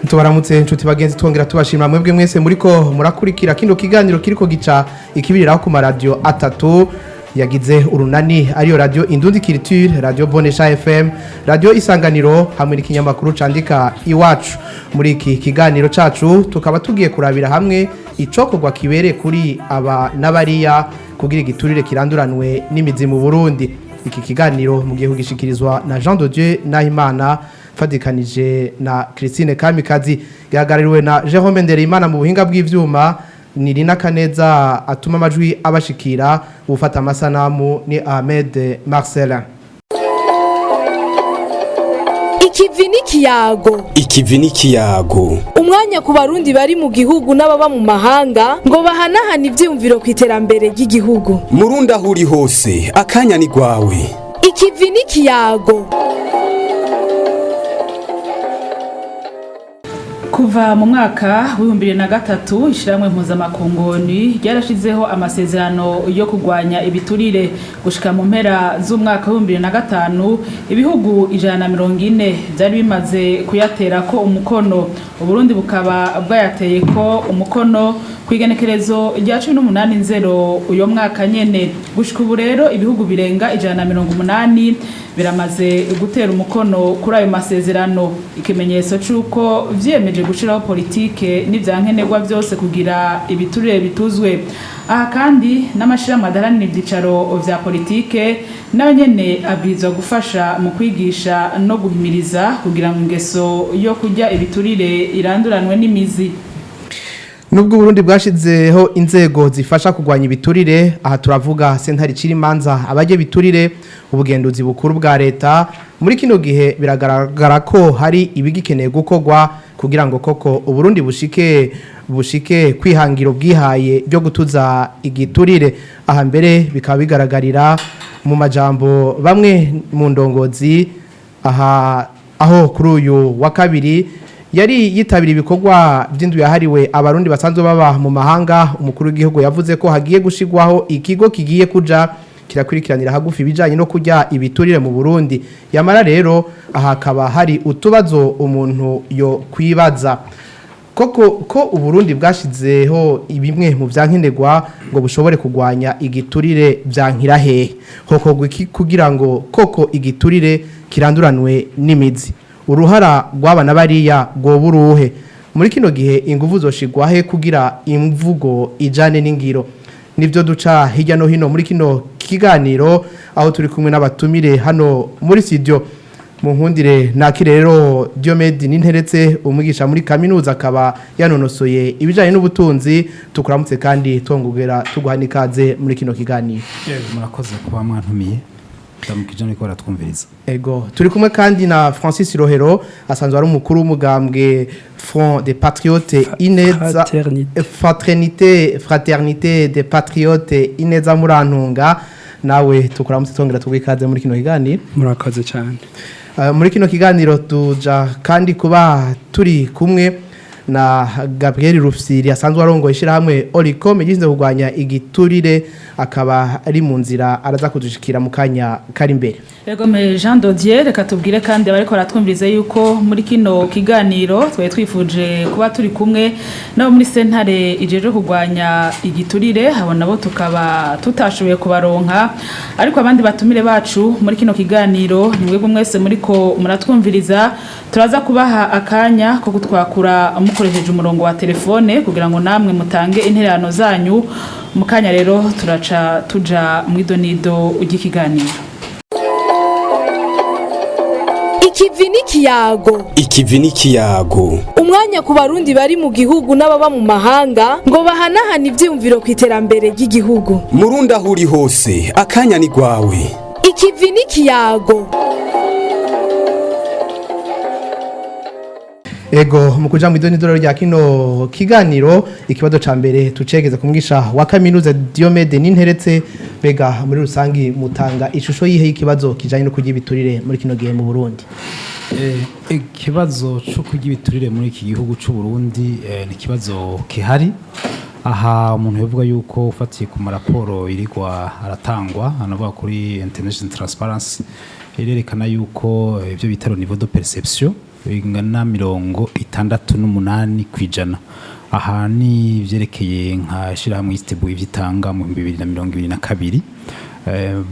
tubaramutse inshuti bagenzi twongera tubashimira mwebwe mwese muriko murakurikira kino kiganiro kiriko gica ikibiriraho ku maradiyo atatu yagize urunani ariyo Radiyo Indundi Culture, Radiyo Bonesha FM, Radiyo Isanganiro hamwe n'ikinyamakuru candika Iwacu. Muri iki kiganiro cacu tukaba tugiye kurabira hamwe icokorwa kibere kuri aba n'abariya kugira igiturire kiranduranwe n'imizi mu Burundi. Iki kiganiro mugiye kugishikirizwa na Jean de Dieu Nahimana fadikanije na Christine Kamikazi, gahagarariwe na Jerome Ndereyimana mu buhinga bw'ivyuma. Nirina Kaneza atuma amajwi abashikira, ufata amasanamu ni Ahmed Marcelin. Ikivi n'ikiyago umwanya ku barundi bari mu gihugu n'ababa mu mahanga ngo bahanahana ivyumviro ku iterambere ry'igihugu. Murundi aho uri hose akanya ni gwawe. Ikivi n'ikiyago. Kuva mu mwaka w'2003 ishiramwe mpuzamakungu ryarashizeho amasezerano yo kugwanya ibiturire. Gushika mu mpera z'umwaka w'2005 ibihugu 140 byari bimaze kuyatera ko umukono. Uburundi bukaba bwayateye ko umukono kwigenekerezo rya 18 uyo mwaka nyene. Gushika ubu rero ibihugu birenga 180 biramaze gutera umukono kuri ayo masezerano, ikimenyetso cyuko vyiyemeje gushiraho politike n'ivyankenerwa byose kugira ibiturire bituzwe. Aha kandi n'amashirahamwe adaharanira ivyicaro vya politike nayo nyene abwirizwa gufasha mu kwigisha no guhimiriza kugira ngo ingeso yo kurya ibiturire iranduranwe n'imizi. Nubwo Burundi bwashizeho inzego zifasha kugwanya ibiturire, aha turavuga sentare cirimanza abaje biturire, ubugenduzi bukuru bwa leta. Muri kino gihe biragaragara ko hari ibigikenewe gukorwa kugira ngo koko Uburundi bushike kwihangiro bwihaye byo gutuza igiturire. Aha mbere bikaba bigaragarira mu majambo bamwe mu ndongozi aho kuri uyu wa kabiri yari yitabira ibikorwa by'indu yahariwe abarundi basanzwe baba mu mahanga. Umukuru w'igihugu yavuze ko hagiye gushigwaho ikigo kigiye kuja kirakurikiranira hagufi bijanye no kurya ibiturire mu Burundi. Yamara rero aha hakaba hari utubazo umuntu yo kwibaza ko Uburundi bwashizeho ibimwe mu vyankenerwa ngo bushobore kugwanya igiturire vyankira hehe hoko kugira ngo koko igiturire kiranduranwe n'imizi. Uruhara rw'abana bariya rwo buruhe muri kino gihe inguvu zoshigwahe kugira imvugo ijane n'ingiro. Nivyo duca hirya no hino muri kino kiganiro, aho turi kumwe n'abatumire hano muri studio. Mu nkundire nakire rero Diomède Ninteretse, umwigisha muri kaminuza, akaba yanonosoye ibijanye n'ubutunzi. Tukuramutse kandi tongugera tuguhana ikaze muri kino kiganiro. Murakoze kuba mwantumiye. Tamukijane ko baratwumviriza. Ego turi kumwe kandi na Francis Rohero, asanzwe ari umukuru w'umugambwe Front des Patriotes Ineza Fraternité des Patriotes Ineza Murantunga. Nawe tukuramutse tongera tugwikaze muri kino kiganiro. Murakoze cyane. Muri kino kiganiro tuja kandi kuba turi kumwe na Gabriel Rufsiri, asanzwe arongoye ishirahamwe OLUCOME gishinzwe kugwanya igiturire, akaba ari mu nzira araza kudushikira mu kanya kari imbere. Yego Jean de Dieu, reka tubwire kandi bariko baratwumviriza yuko muri kino kiganiro twaye twifuje kuba turi kumwe nabo muri sentare ijeje kugwanya igiturire. Abo nabo tukaba tutashoboye kubaronka, ariko abandi batumire bacu muri kino kiganiro ni mwebwe mwese muriko muratwumviriza. Turaza kubaha akanya ko gutwakura mukoresheje umurongo wa telefone kugira ngo namwe mutange intererano zanyu. Mu kanya rero turaca tuja mu idonido ry'ikiganiro. Ikivi n'ikiyago umwanya ku barundi bari mu gihugu n'ababa mu mahanga ngo bahanahana ivyumviro ku iterambere ry'igihugu. Murundi aho uri hose akanya ni gwawe. Ikivi n'ikiyago. Ego mukuja mu idonidoro rya kino kiganiro, ikibazo ca mbere tucegeze ku mwigisha wa kaminuza Diomède Ninteretse. Bega muri rusangi mutanga ishusho yihe y'ikibazo kijanye no kurya ibiturire muri kino gihe mu Burundi? Ikibazo cyo kurya ibiturire muri iki gihugu cy'u Burundi ni kibazo kihari. Aha umuntu yavuga yuko ufatiye ku maraporo irigwa aratangwa anavuga kuri International Transparency irerekana yuko ibyo bitaro niveau de perception ingana 68 kwijana. Aha ni vyerekeye nka shirahamwe Istebu ivyitanga mu 2022.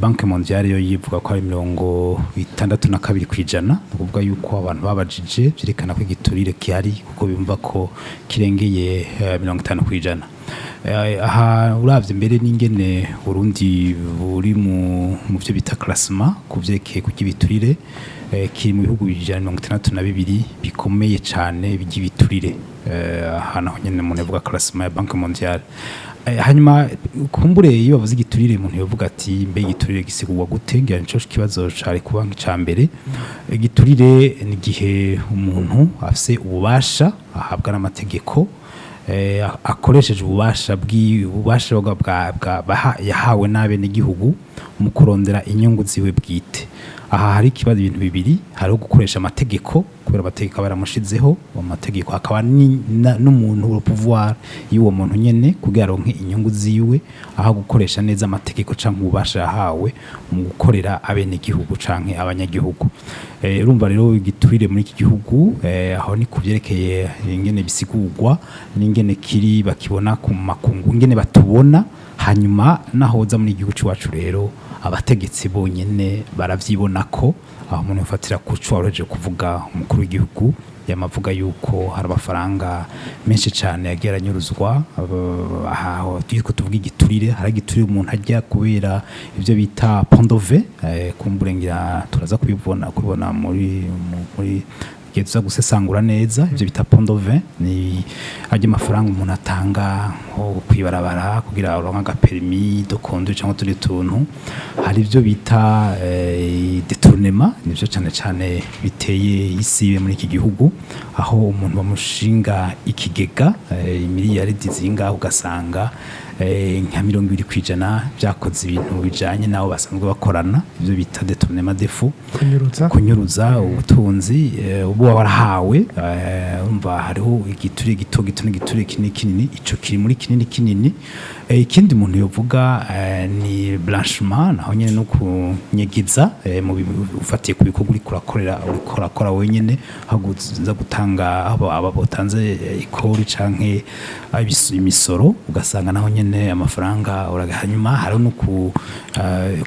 Banke mondiale yo yivuga ko ari 62 kwijana, kuvuga yuko abantu babajije vyerekana ko igiturire kihari kuko bimva ko kirengeye 50 kwijana. Aha uravye mbere n'ingene Burundi buri mu byo bita classement kuvyekeye kugibiturire kiri mu bihugu 162 bikomeye cyane bigibiturire. Hana nyene umuntu yavuga classement ya Banke mondiale. Hanyuma kumbure iyo bavuze igiturire umuntu yavuga ati mbe igiturire gisigurwa gute, ngira nico kibazo cari kuba nk'icambere. Igiturire ni gihe umuntu afise ububasha ahabwa n'amategeko akoresheje ububasha yahawe n'abe n'igihugu mu kurondera inyungu ziwe bwite. Aha hari ikibazo ibintu bibiri, hari gukoresha amategeko kubera amategeko baramushizeho, amategeko akaba n'umuntu uri pouvoir y'uwo muntu nyene kugira ronke inyungu ziwe, aho gukoresha neza amategeko canke ububasha yahawe mu gukorera abene igihugu canke abanyagihugu. Urumva rero igiturire muri iki gihugu aho ni kuvyerekeye ingene bisigurwa n'ingene kiri bakibona ku makungu, ingene batubona. Hanyuma nahoza muri igihugu cyacu rero abategetsi bonyene baravyibona ko aho umuntu yafatira kuco wareje kuvuga umukuru w'igihugu yamavuga yuko hari amafaranga menshi cyane yageranyuruzwa. Aho twiko tuvuga igiturire, hari igiturire umuntu ajya kubera ivyo bita pondove kumburengira turaza kubibona muri tuza gusesangura neza ivyo bita pondove ni aje amafaranga umuntu atanga nko kwibarabara kugira uronka permis de conduire cyangwa turi tuntu. Hari ivyo bita détournement, nivyo cyane biteye isibe muri iki gihugu, aho umuntu bamushinga ikigega miliyaridi zinga ugasanga nka 20 kwijana byakoze ibintu bijanye naho basanzwe bakorana, ivyo bita détournement de faux, kunyuruza ubutunzi ubu warahawe. Umva hariho igiturire gito n'igiturire kinini, ico kiri muri kinini. Ikindi umuntu yovuga ni blanchiment, naho nyene no kunyegiza mu ufatiye ku bikorwa uri kurakora wenyene, haguza gutanga abo botanze ikori canke imisoro, ugasanga naho nyene amafaranga uragahanyuma. Hari no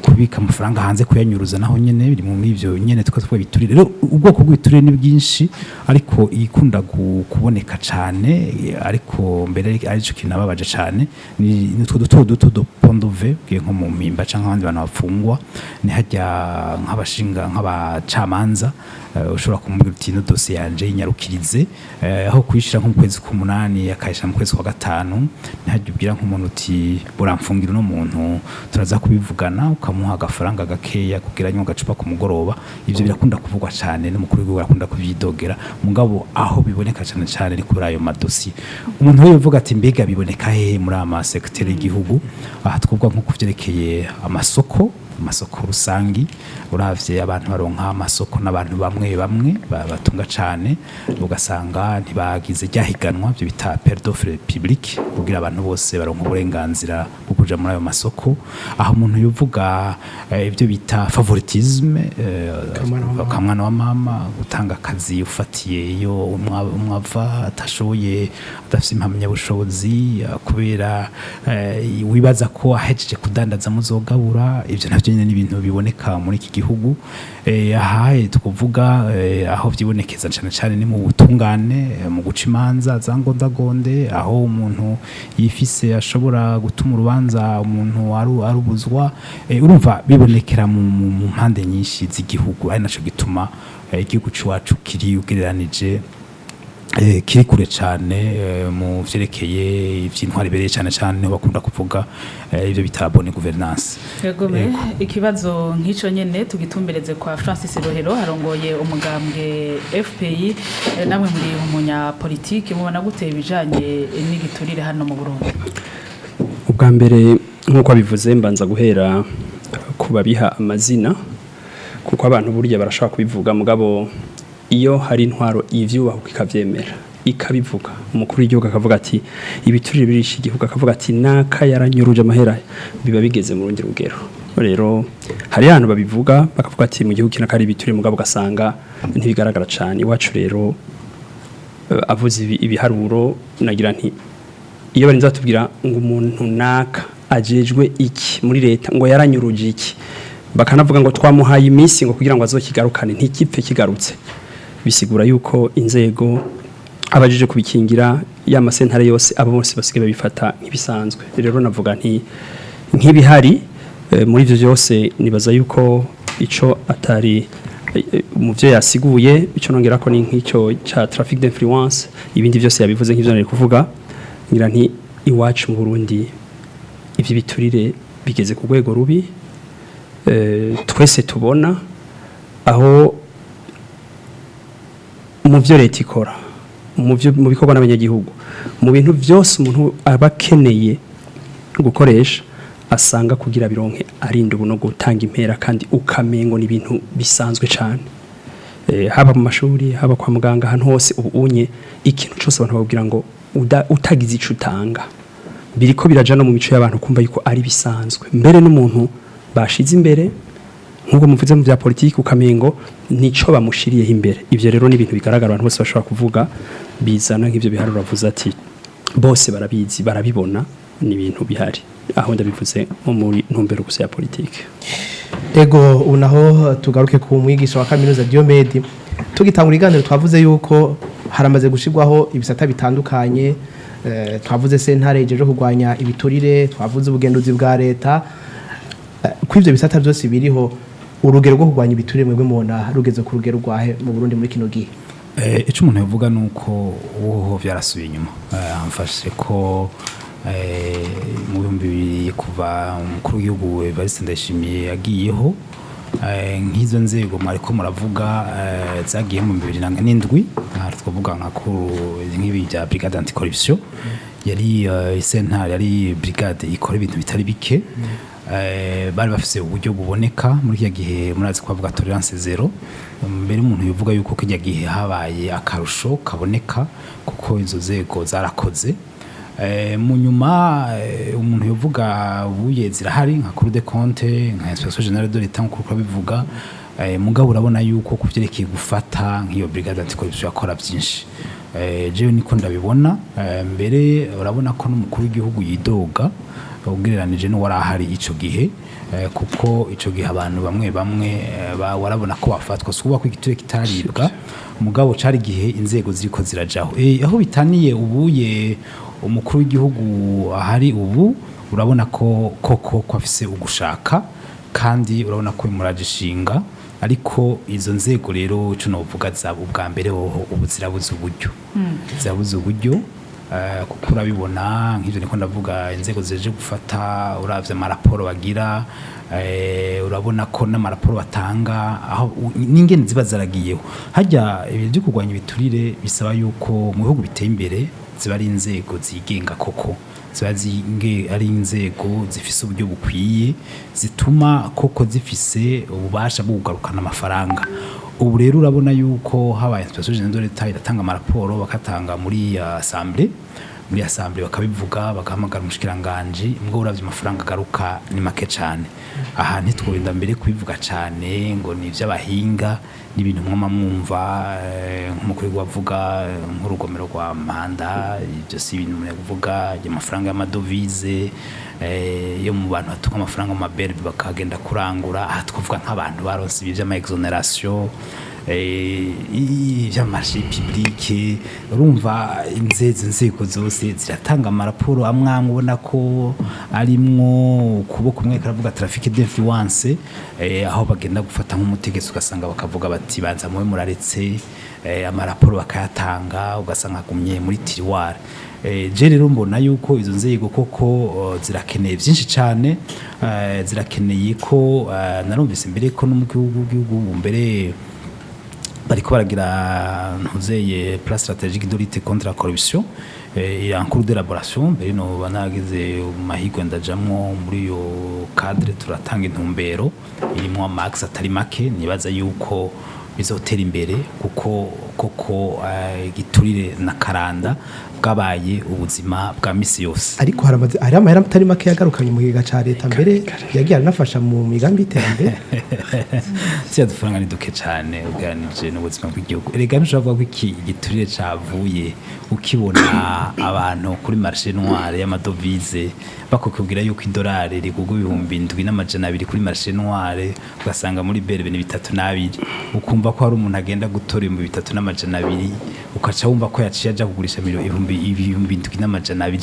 kubika amafaranga hanze kuyanyuruza, naho nyene biri mu ivyo nyene tukatwa biturire. Rero ubwoko bw'iturire ni bwinshi, ariko ikunda kuboneka cyane, ariko mbere arico kinababaje cyane ni nutwo duto pondove nko mu mpimba canke abandi bantu bafungwa, ni hajya nk'abashinga nk'abacamanza ushobora kumubwira uti no dossier yanje inyarukirize, aho kwishira nko mu kwezi k'8 akayisha mu kwezi kwa 5, ni hajya ubwira nk'umuntu uti buramfungira no muntu turaza kubivugana, ukamuha agafaranga gakeya kugira nyuma gacupa ku mugoroba. Ivyo birakunda kuvugwa cyane n'umukuru w'igihugu arakunda kuvyidogera, mugabo aho biboneka cyane ni kuri ayo madossier. Umuntu we yavuga ati mbega biboneka he muri ama secteur y'igihugu. Aha twubwa nko kuvyerekeye amasoko rusangi, uravye abantu baronka amasoko n'abantu bamwe batunga cyane, ugasanga ntibagize ryahiganwa byo bita appel d'offre public kugira abantu bose baronka uburenganzira bwo kuja muri ayo masoko. Aho umuntu yovuga ibyo bita favoritisme, kamwana wa mama, gutanga akazi ufatiye iyo umwava atashoboye adafite impamya bushobozi kubera wibaza ko ahejeje kudandaza muzogabura. Ivyo navyo nyine n'ibintu biboneka muri iki gihugu. Aha tukuvuga aho byibonekeza cyane ni mu butungane, mu guca imanza za ngondagonde, aho umuntu yifise ashobora gutuma urubanza umuntu arubuzwa. Urumva bibonekera mu mpande nyinshi z'igihugu, ari naco gituma igihugu cyacu kiri ugereranije kiri kure cyane mu vyerekeye ivy'intwari bereye cyane bakunda kuvuga ivyo bita bonne gouvernance. Yegome ikibazo nk'ico nyene tugitumbereze kwa Francis Rohero harongoye umugambwe FPI, namwe muri umunya politike mubona guteye bijanye n'igiturire hano mu Burundi. Ubwa mbere nkuko bivuze mbanza guhera kubabiha amazina, kuko abantu burya barashaka kubivuga, mugabo iyo hari intwaro ivyubaho ikavyemera ikabivuga, umukuru w'igihugu akavuga ati ibiturire birisha igihugu, akavuga ati naka yaranyuruje amahera, biba bigeze mu rundi rugero. rero hari abantu babivuga bakavuga ati mu gihugu kinakari ibiturire mugabo gasanga ntibigaragara cyane Iwacu rero avuze ibiharuro nagira nti iyo barinze batubwira ngo umuntu naka ajejwe iki muri leta ngo yaranyuruje iki bakanavuga ngo twamuhaye iminsi ngo kugira ngo azokigarukane ntikipfe kigarutse bisigura yuko inzego abajije kubikingira ya masentare yose abo bose basigaye babifata nk'ibisanzwe rero navuga nti nk'ibihari muri ivyo byose nibaza yuko ico atari mu byo yasiguye ico nongera ko ni nk'icyo cha traffic d'influence ibindi byose yabivuze nk'ivyo nari kuvuga ngira nti Iwacu mu Burundi ivyo biturire bigeze ku rwego rubi twese tubona aho mu byo leta ikora mu bikorwa n'abanyagihugu mu bintu byose umuntu aba akeneye gukoresha asanga kugira bironke arinda ubu no gutanga impera kandi ukamengo ni ibintu bisanzwe cyane haba mu mashuri haba kwa muganga ahantu hose ubu unye ikintu cyose abantu babwira ngo utagize ico utanga biriko birajana mu mico y'abantu kumva yuko ari bisanzwe mbere n'umuntu bashize imbere nk'uko muvuze mu bya politike ukamengo nico bamushiriyeho imbere ivyo rero ni ibintu bigaragara abantu bose bashobora kuvuga bizana nk'ivyo biharuro bavuze ati bose barabizi barabibona ni ibintu bihari aho ndabivuze muri ntumbero gusa ya politike ego unaho tugaruke ku mwigisha wa kaminuza Diomède tugitangura iganiro twavuze yuko haramaze gushirwaho ibisata bitandukanye twavuze sentare ijeje kurwanya ibiturire twavuze ubugenduzi bwa leta kw'ivyo bisata byose biriho urugero rwo kurwanya ibiturire mwebwe mubona rugeze ku rugero rwahe mu Burundi muri kino gihe ico umuntu yavuga nuko uho vyarasubiye inyuma amfashe ko mu bihumbi bibiri kuva umukuru w'igihugu Evariste Ndayishimiye yagiyeho nk'izo nzego mwariko muravuga zagiye mu 2007 twavuga nka nk'ibi bya brigade anticorruption yari isentare yari brigade ikora ibintu bitari bike bari bafise uburyo buboneka muri iki gihe murazi kwavuga tolerance zero mbere umuntu yovuga yuko kijya gihe habaye akarusho kaboneka kuko izo nzego zarakoze mu nyuma umuntu yovuga buye zirahari nka Cour des comptes nka Inspection Générale de l'État nkuko bivuga mugabo urabona yuko kuvyerekeye gufata nk'iyo brigade anticorruption yakora byinshi jewe niko ndabibona mbere urabona ko n'umukuru w'igihugu yidoga ugereranije no warahari ico gihe kuko ico gihe abantu bamwe warabona ko bafatwa suba ko igiturire kitaribwa mugabo cari gihe inzego ziriko zirajaho aho bitaniye ubuye umukuru w'igihugu ahari ubu urabona ko koko afise ugushaka kandi urabona ko imurajishinga ariko izo nzego rero ico novuga zabo ubwa mbere ho ubu zirabuze uburyo kuko urabibona nk'ivyo niko ndavuga inzego zije gufata uravye amaraporo bagira urabona ko n'amaraporo batanga aho n'ingene ziba zaragiyeho hajya ibyo kurwanya ibiturire bisaba yuko mu bihugu biteye imbere ziba ari inzego zigenga koko ziba ari inzego zifise uburyo bukwiye zituma koko zifise ububasha bwo kugarukana amafaranga ubu rero urabona yuko habaye Inspection Générale de l'État iratanga amaraporo bakatanga muri assemblée bakabivuga bagahamagara umushikiranganje mbwo uravye amafaranga garuka ni make cyane aha ntitworinda mbere kubivuga cyane ngo ni ivy'abahinga n'ibintu mwumva nk'umukuru wavuga nk'urugomero rwa Manda ibyo si ibintu mwe kuvuga amafaranga y'amadovize yo mu bantu batuka amafaranga mu maberbe bakagenda kurangura aha twavuga nk'abantu baronse ibi by'ama exoneration y'amashi publique urumva inzego zose ziratanga amaraporo amwamwe ubona ko arimwo kuboko umwe karavuga traffic d'influence aho bagenda gufata nk'umutegetsi ugasanga bakavuga bati banza muwe muraretse amaraporo bakayatanga ugasanga gumye muri tiroir je rero mbona yuko izo nzego koko zirakeneye byinshi cyane zirakeneye ko narumvise mbere ko n'umukuru w'igihugu mbere bariko baragira ntuzeye plan stratégique de lutte contre la corruption et en cours d'élaboration mbere no banagize mahigo ndajamwo muri yo cadre turatanga intumbero irimo amax atari make nibaza yuko bizotera imbere kuko koko igiturire na karanda bwabaye ubuzima bwa misi yose. ariko hari amahera atari make yagarukanye mu giga ca leta mbere yagiye aranafasha mu migambi y'iterambere. Siya dufaranga ni duke cyane ugereranije n'ubuzima bw'igihugu. Erega ntushobora kuvuga ko iki giturire cavuye ukibona abantu kuri marché noire y'amadovize bakokubwira yuko idolari rigugwa 7,200 kuri marché noire, ugasanga muri berbe ni 3,200, ukumva ko hari umuntu agenda gutora 3,200, ukaca wumva ko yaciye aja kugurisha 7,200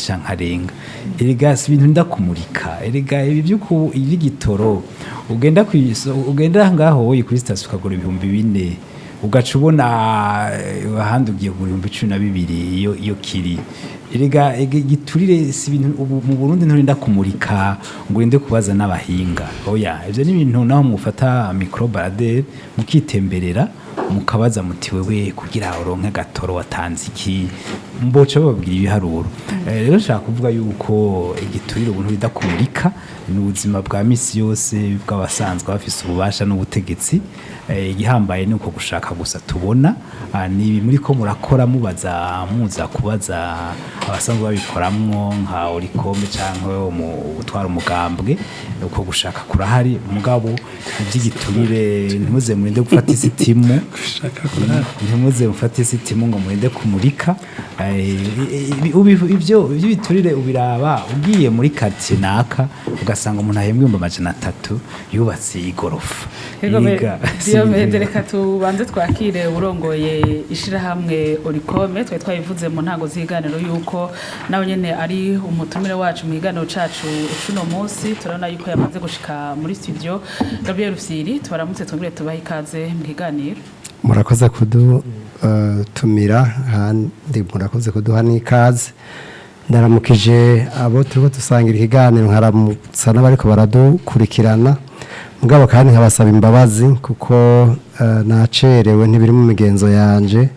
canke arenga. Erega si ibintu ndakumurika. Erega ibi by'uko igitoro ugenda ngaho wowe kuri station ukagura 4,000 ugaca ubona ahandi ugiye kugura 12,000 iyo kiri. Erega igiturire si ibintu mu Burundi nturinda kumurika ngo urinde kubaza n'abahinga. Oya, ivyo ni ibintu naho mufata microbaladere mukitemberera mukabaza muti wewe kugira uronke gatoro watanze iki, mboca bababwira ibiharuro. Rero nshaka kuvuga yuko igiturire ubuntu bidakumurika ni ubuzima bwa misi yose bw'abasanzwe bafise ububasha n'ubutegetsi. Igihambaye ni uko gushaka gusa tubona ni muri ko murakora muza kubaza abasanzwe babikoramwo nka OLUCOME canke utwara umugambwe, uko gushaka kurahari. Mugabo iby'igiturire ntimuze murinde gufata isitimu, ntimuze mufate isitimu ngo murinde kumurika. Ibyo biturire ubiraba ugiye muri quartier naka ugasanga umuntu ahembwe 300 yubatse igorofa. Diomède, reka tubanze twakire urongoye ishirahamwe OLUCOME. Twabivuze mu ntango z'iganiro yuko nawe nyene ari umutumire wacu mu kiganiro cacu cuno munsi. Turabona yuko yamaze gushika muri studio. Gabriel Rufyiri, tubaramutse twongere tubaha ikaze mu kiganiro. Murakoze kudutumira handi, murakoze kuduha n'ikaze. Ndaramukije abo turiko dusangira ikiganiro, nkaramutsa n'abariko baradukurikirana. Mugabo kandi nkabasaba imbabazi kuko nacerewe ntibiri mu migenzo yanje.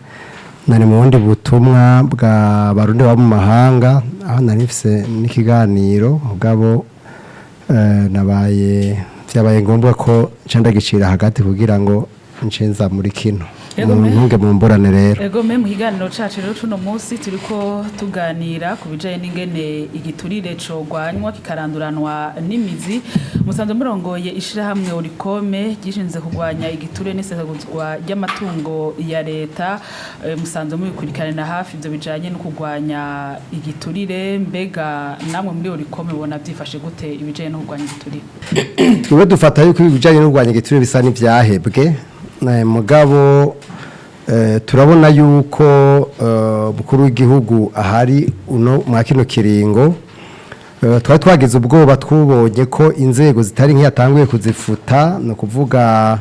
Nari mu bundi butumwa bwa barundi ba mu mahanga aho nari mfise n'ikiganiro, mugabo vyabaye ngombwa ko ncandagicira hagati kugira ngo ncenza muri kino. Ntunge mu mburane rero. Ego me mu kiganiro cacu rero cuno munsi turiko tuganira ku bijanye n'ingene igiturire cogwanywa kikaranduranwa n'imizi. Musanze murongoye ishirahamwe OLUCOME gishinze kugwanya igiturire n'isesaguzwa ry'amatungo ya leta. Musanze mubikurikirana hafi ivyo bijanye no kugwanya igiturire. Mbega namwe muri OLUCOME bona byifashe gute ibijanye no kugwanya igiturire? Twebwe dufata yuko ibijanye no kugwanya igiturire bisa n'ivyahebwe. Mugabo turabona yuko Umukuru w'igihugu ahari mwa kino kiringo twari twagize ubwoba twubonye ko inzego zitari nk'iyatanguye kuzifuta, no kuvuga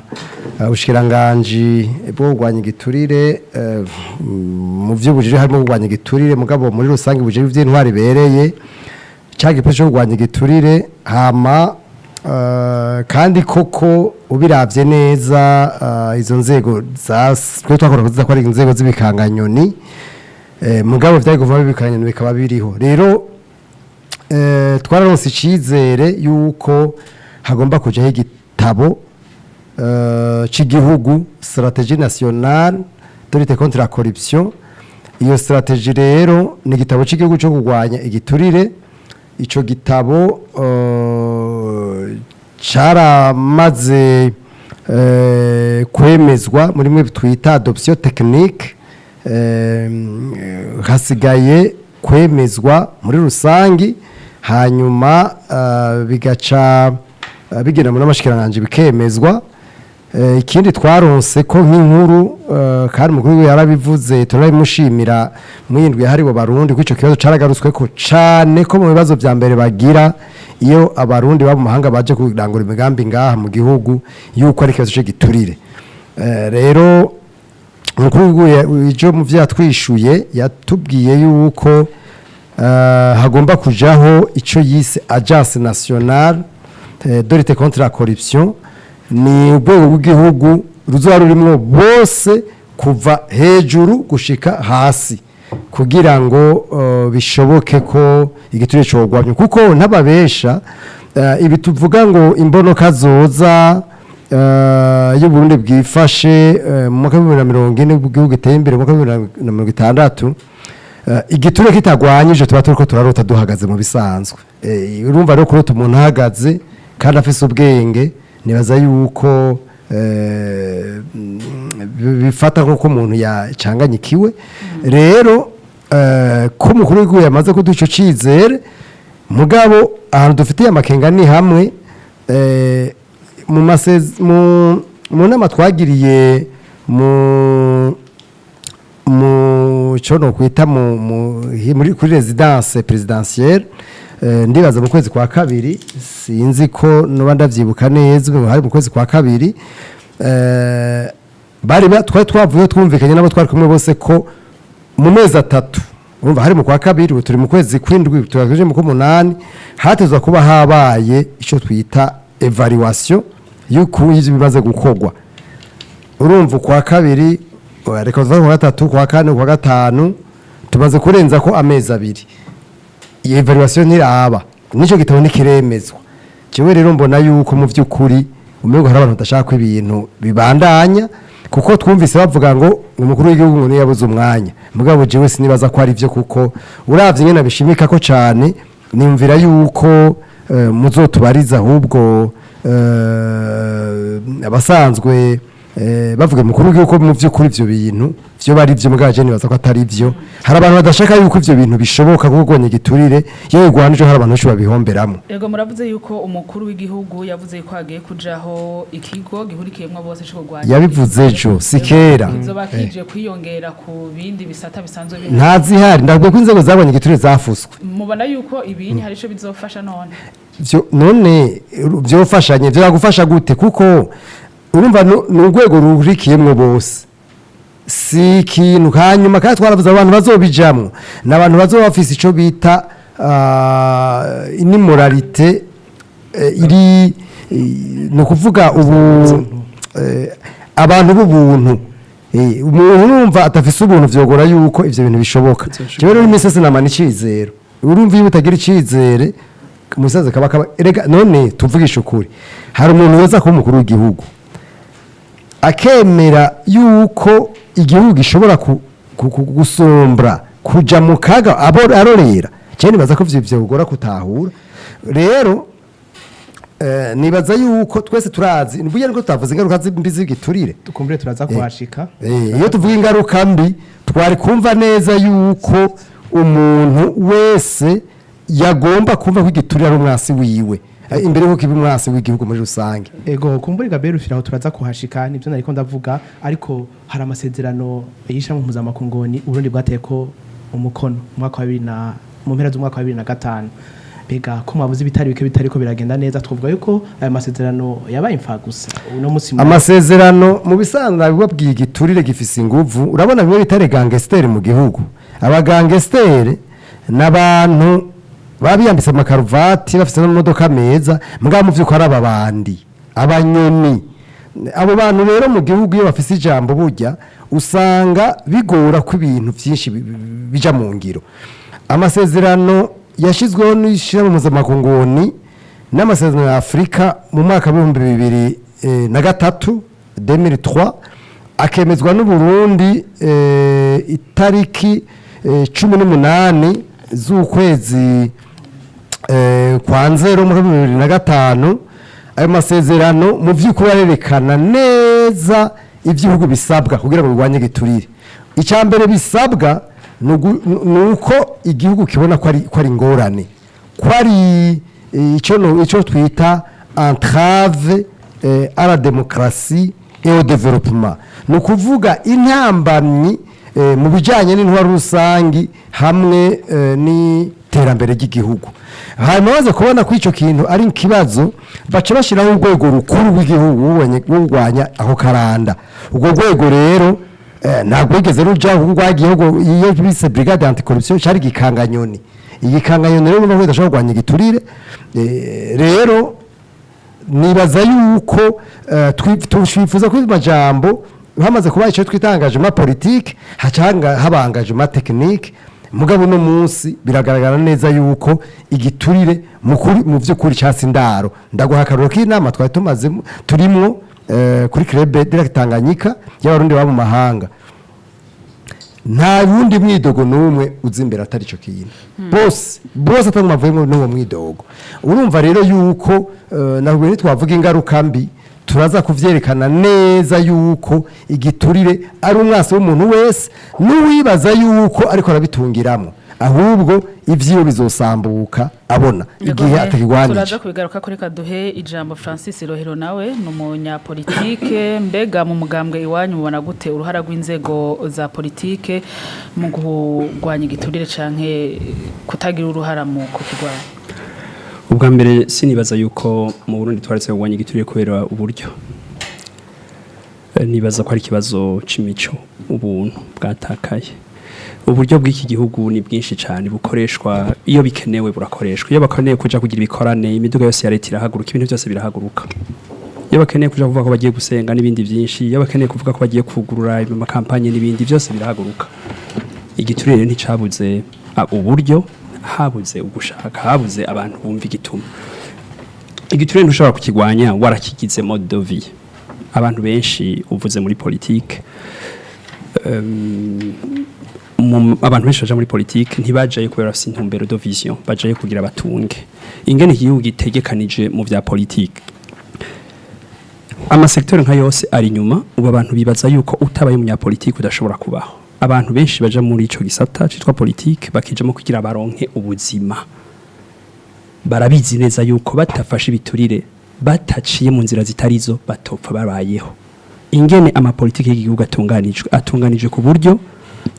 ubushikiranganje bwo kugwanya igiturire. Mu vy'ubujije harimo kugwanya igiturire, mugabo muri rusange ubujije by'intwari bereye cyagipe cyo kugwanya igiturire. Hama kandi koko ubiravye neza izo nzego twe twakora kuziza ko ari inzego z'ibikanganyoni, mugabo vyari kuva bibikanganyoni bikaba biriho. Rero twararonse icizere yuko hagomba kujaho igitabo c'igihugu stratégie nationale de lutte contre la corruption. Iyo stratégie rero ni igitabo c'igihugu cyo kugwanya igiturire. Ico gitabo caramaze kwemezwa muri mwe twita adoption technique. Hasigaye kwemezwa muri rusangi, hanyuma bigaca bigenda muri amashikiranganje bikemezwa. Ikindi twaronse ko nk'inkuru kandi Umukuru yarabivuze, turabimushimira mwindwi haribo barundi ko ico kibazo caragarutswe ko cane ko mu bibazo vya mbere bagira iyo abarundi ba mu mahanga baje kurangura imigambi ngaha mu gihugu yuko ari kibazo cy'igiturire. Rero Umukuru ijo mu vyatwishuye yatubwiye yuko hagomba kujaho ico yise Agence Nationale de lutte contre la corruption. Ni ubwego bw'igihugu ruzoba rurimwo bose kuva hejuru gushika hasi kugira ngo bishoboke ko igiturire cogwanywa, kuko ntababesha ibi tuvuga ngo imbonoka zoza iyo Burundi bwifashe mu mwaka wa 2040 bw'igihugu giteye imbere mu mwaka wa 2060 igiturire kitagwanyije tuba turiko turarota duhagaze mu bisanzwe urumva rero kurota umuntu ahagaze kandi afise ubwenge nibaza yuko bifata nk'uko umuntu yacanganyikiwe rero ko umukuru w'igihugu yamaze kuduha ico cizere mugabo ahantu dufitiye amakenga ni hamwe mu nama twagiriye mu cyono kwita muri kuri residence presidentielle ndibaza mu kwezi kwa kabiri sinzi ko noba ndavyibuka neza hari mu kwezi kwa kabiri twari twavuye twumvikanye nabo twari kumwe bose ko mu mezi atatu urumva hari mu kwa kabiri turi mu kwezi kw'indwi turaje mu k'umunani hatezwa kuba habaye ico twita evaluation y'uko ivyo bimaze gukorwa urumva kwa kabiri reka tuva mu gatatu kwa kane kwa gatanu tumaze kurenza ko amezi abiri iyi evaluation ntiraba nico gitabo nikiremezwa jewe rero mbona yuko mu vy'ukuri umego hari abantu badashaka ko ibintu bibandanya kuko twumvise bavuga ngo umukuru w'igihugu ngo yabuze umwanya mugabo jewe sinibaza ko ari byo kuko uravye nyene bishimika ko cyane nimvira yuko muzotubariza ahubwo abasanzwe bavuga mukuru w'igihugu mu vy'ukuri ivyo bintu vyo bari vyo mugaje nibaza ko atari vyo hari abantu badashaka yuko ivyo bintu bishoboka kuko gonye giturire yewe igwanije hari abantu bashobora bihomberamo Ego muravuze yuko umukuru w'igihugu yavuze ko agiye kujaho ikigo gihurikiyemwe bose cyo kugwanya yabivuze ejo sikera kizoba kije kwiyongera ku bindi bisata bisanzwe ntazihari ndabwo ko inzego zabonye giturire zafuswe mubona yuko ibinyi hari ico bizofasha none none byofashanye byagufasha gute kuko urumva n'urwego rurikiyemwe bose si ikintu hanyuma kandi twaravuze abantu bazobijamwo n'abantu bazoba bafise ico bita inimoralité iri no kuvuga ubu abantu b'ubuntu umuntu urumva atafise ubuntu vyogora yuko ivyo bintu bishoboka jewe rero imisese namana icizero urumva iyo utagira icizere umusaza kaba erega none tuvugisha ukuri hari umuntu weza ko umukuru w'igihugu akemera yuko igihugu gishobora gusombra kuja mu kaga arorera cyane nibaza ko ivyo bigora kutahura rero nibaza yuko twese turazi nibuye niko tutavuze ingaruka z'imbi z'igiturire tukumbure turaza kuhashika iyo tuvuga ingaruka mbi twari kumva neza yuko umuntu wese yagomba kumva ko igiturire ari umwasi wiwe imbere yuko ibi umwasi w'igihugu muri rusange ego kumbure Gabriel ufiraho turaza kuhashika nivyo nariko ndavuga ariko hari amasezerano yisha mu mpuzamakungoni Burundi bwateye ko umukono mwaka wa 2000 mu mpera z'umwaka wa 2005 bega ko mwabuze bitari bike bitariko biragenda neza twavuga yuko aya masezerano yabaye imfagusa uno musi amasezerano mu bisanzwe babwiye igiturire gifise inguvu urabona bimwe bitare gangster mu gihugu abagangster n'abantu babiyambise amakaruvati bafise n'imodoka meza mugabo mu vyuko ari ababandi abanyoni abo bantu rero mu gihugu iyo bafise ijambo burya usanga bigora ko ibintu byinshi bija mu ngiro amasezerano yashizweho n'ishira mu mpuzamakungu n'amasezerano ya Afrika mu mwaka wa 2003 2003 akemezwa n'u Burundi itariki 18 z'ukwezi kwa nzero mu 2005 ayo masezerano mu vy'ukuri arerekana neza ivy'ibihugu bisabwa kugira ngo bigwanye giturire icyambere bisabwa nuko igihugu kibona ko ari ingorane ko ari ico twita entrave à la démocratie et au développement no kuvuga intambamyi mu bijanye n'intwaro rusangi hamwe ni terambere ry'igihugu hanyuma baze kubona ko ico kintu ari ikibazo bace bashiraho urwego rukuru rw'igihugu rw'urwanya aho karanda urwo rwego rero ntabwo yigeze ruja rwagiyeho iyo bise brigade anticorruption cyari gikanganyoni igikanganyoni rero n'ubwo idashobora kurwanya igiturire rero nibaza yuko twifuza ko amajambo hamaze kuba icyo twitangaje ma politique habangaje ma technique mugabo no munsi biragaragara neza yuko igiturire mu vy'ukuri cyasi ndaro ndaguha akaroro k'inama twari tumaze turimwo kuri club de la Tanganyika y'abarundi baba mu mahanga nta wundi mwidogo n'umwe uzi imbere atari cyo kintu bose atari mavuyemo n'uwo mwidogo urumva rero yuko ntabwo ntitwavuga ingaruka mbi turaza kuvyerekana neza yuko igiturire ari umwasi w'umuntu wese n'uwibaza yuko ariko arabitungiramo ahubwo ivyiyo bizosambuka abona igihe atakigwanije. Turaza kubigaruka kuri kaduhe ijambo Francis Rohero nawe n'umunya politike mbega mu mugambwe iwanyu mubona gute uruhara rw'inzego za politike mu kugwanya igiturire canke kutagira uruhara mu kukigwanya? Ubwa mbere sinibaza yuko mu Burundi twaretse kugwanya igiturire kubera uburyo nibaza ko ari kibazo c'imico ubuntu bwatakaye. Uburyo bw'iki gihugu ni bwinshi cyane bukoreshwa iyo bikenewe burakoreshwa iyo bakeneye kuja kugira ibikorane imiduga yose ya leta irahaguruka ibintu byose birahaguruka iyo bakeneye kuja kuvuga ko bagiye gusenga n'ibindi byinshi iyo bakeneye kuvuga ko bagiye kugurura mu kampanye n'ibindi byose birahaguruka. Igiturire nticabuze uburyo habuze ugushaka habuze abantu bumva igituma. Igiturire ntushobora kukigwanya warakigize mode de vie. Abantu benshi uvuze muri politike abantu benshi baje muri politike ntibajaye kubera afite intumbero de vision bajaye kugira batunge ingene igihugu gitegekanije mu vya politike. Amasektori nka yose ari inyuma ubu abantu bibaza yuko utabaye umunyapolitike udashobora kubaho. Abantu benshi baja muri ico gisata citwa politike bakijamo kugira baronke ubuzima barabizi neza yuko batafashe ibiturire bataciye mu nzira zitarizo batopfa babayeho. Ingene amapolitike y'igihugu atunganijwe ku buryo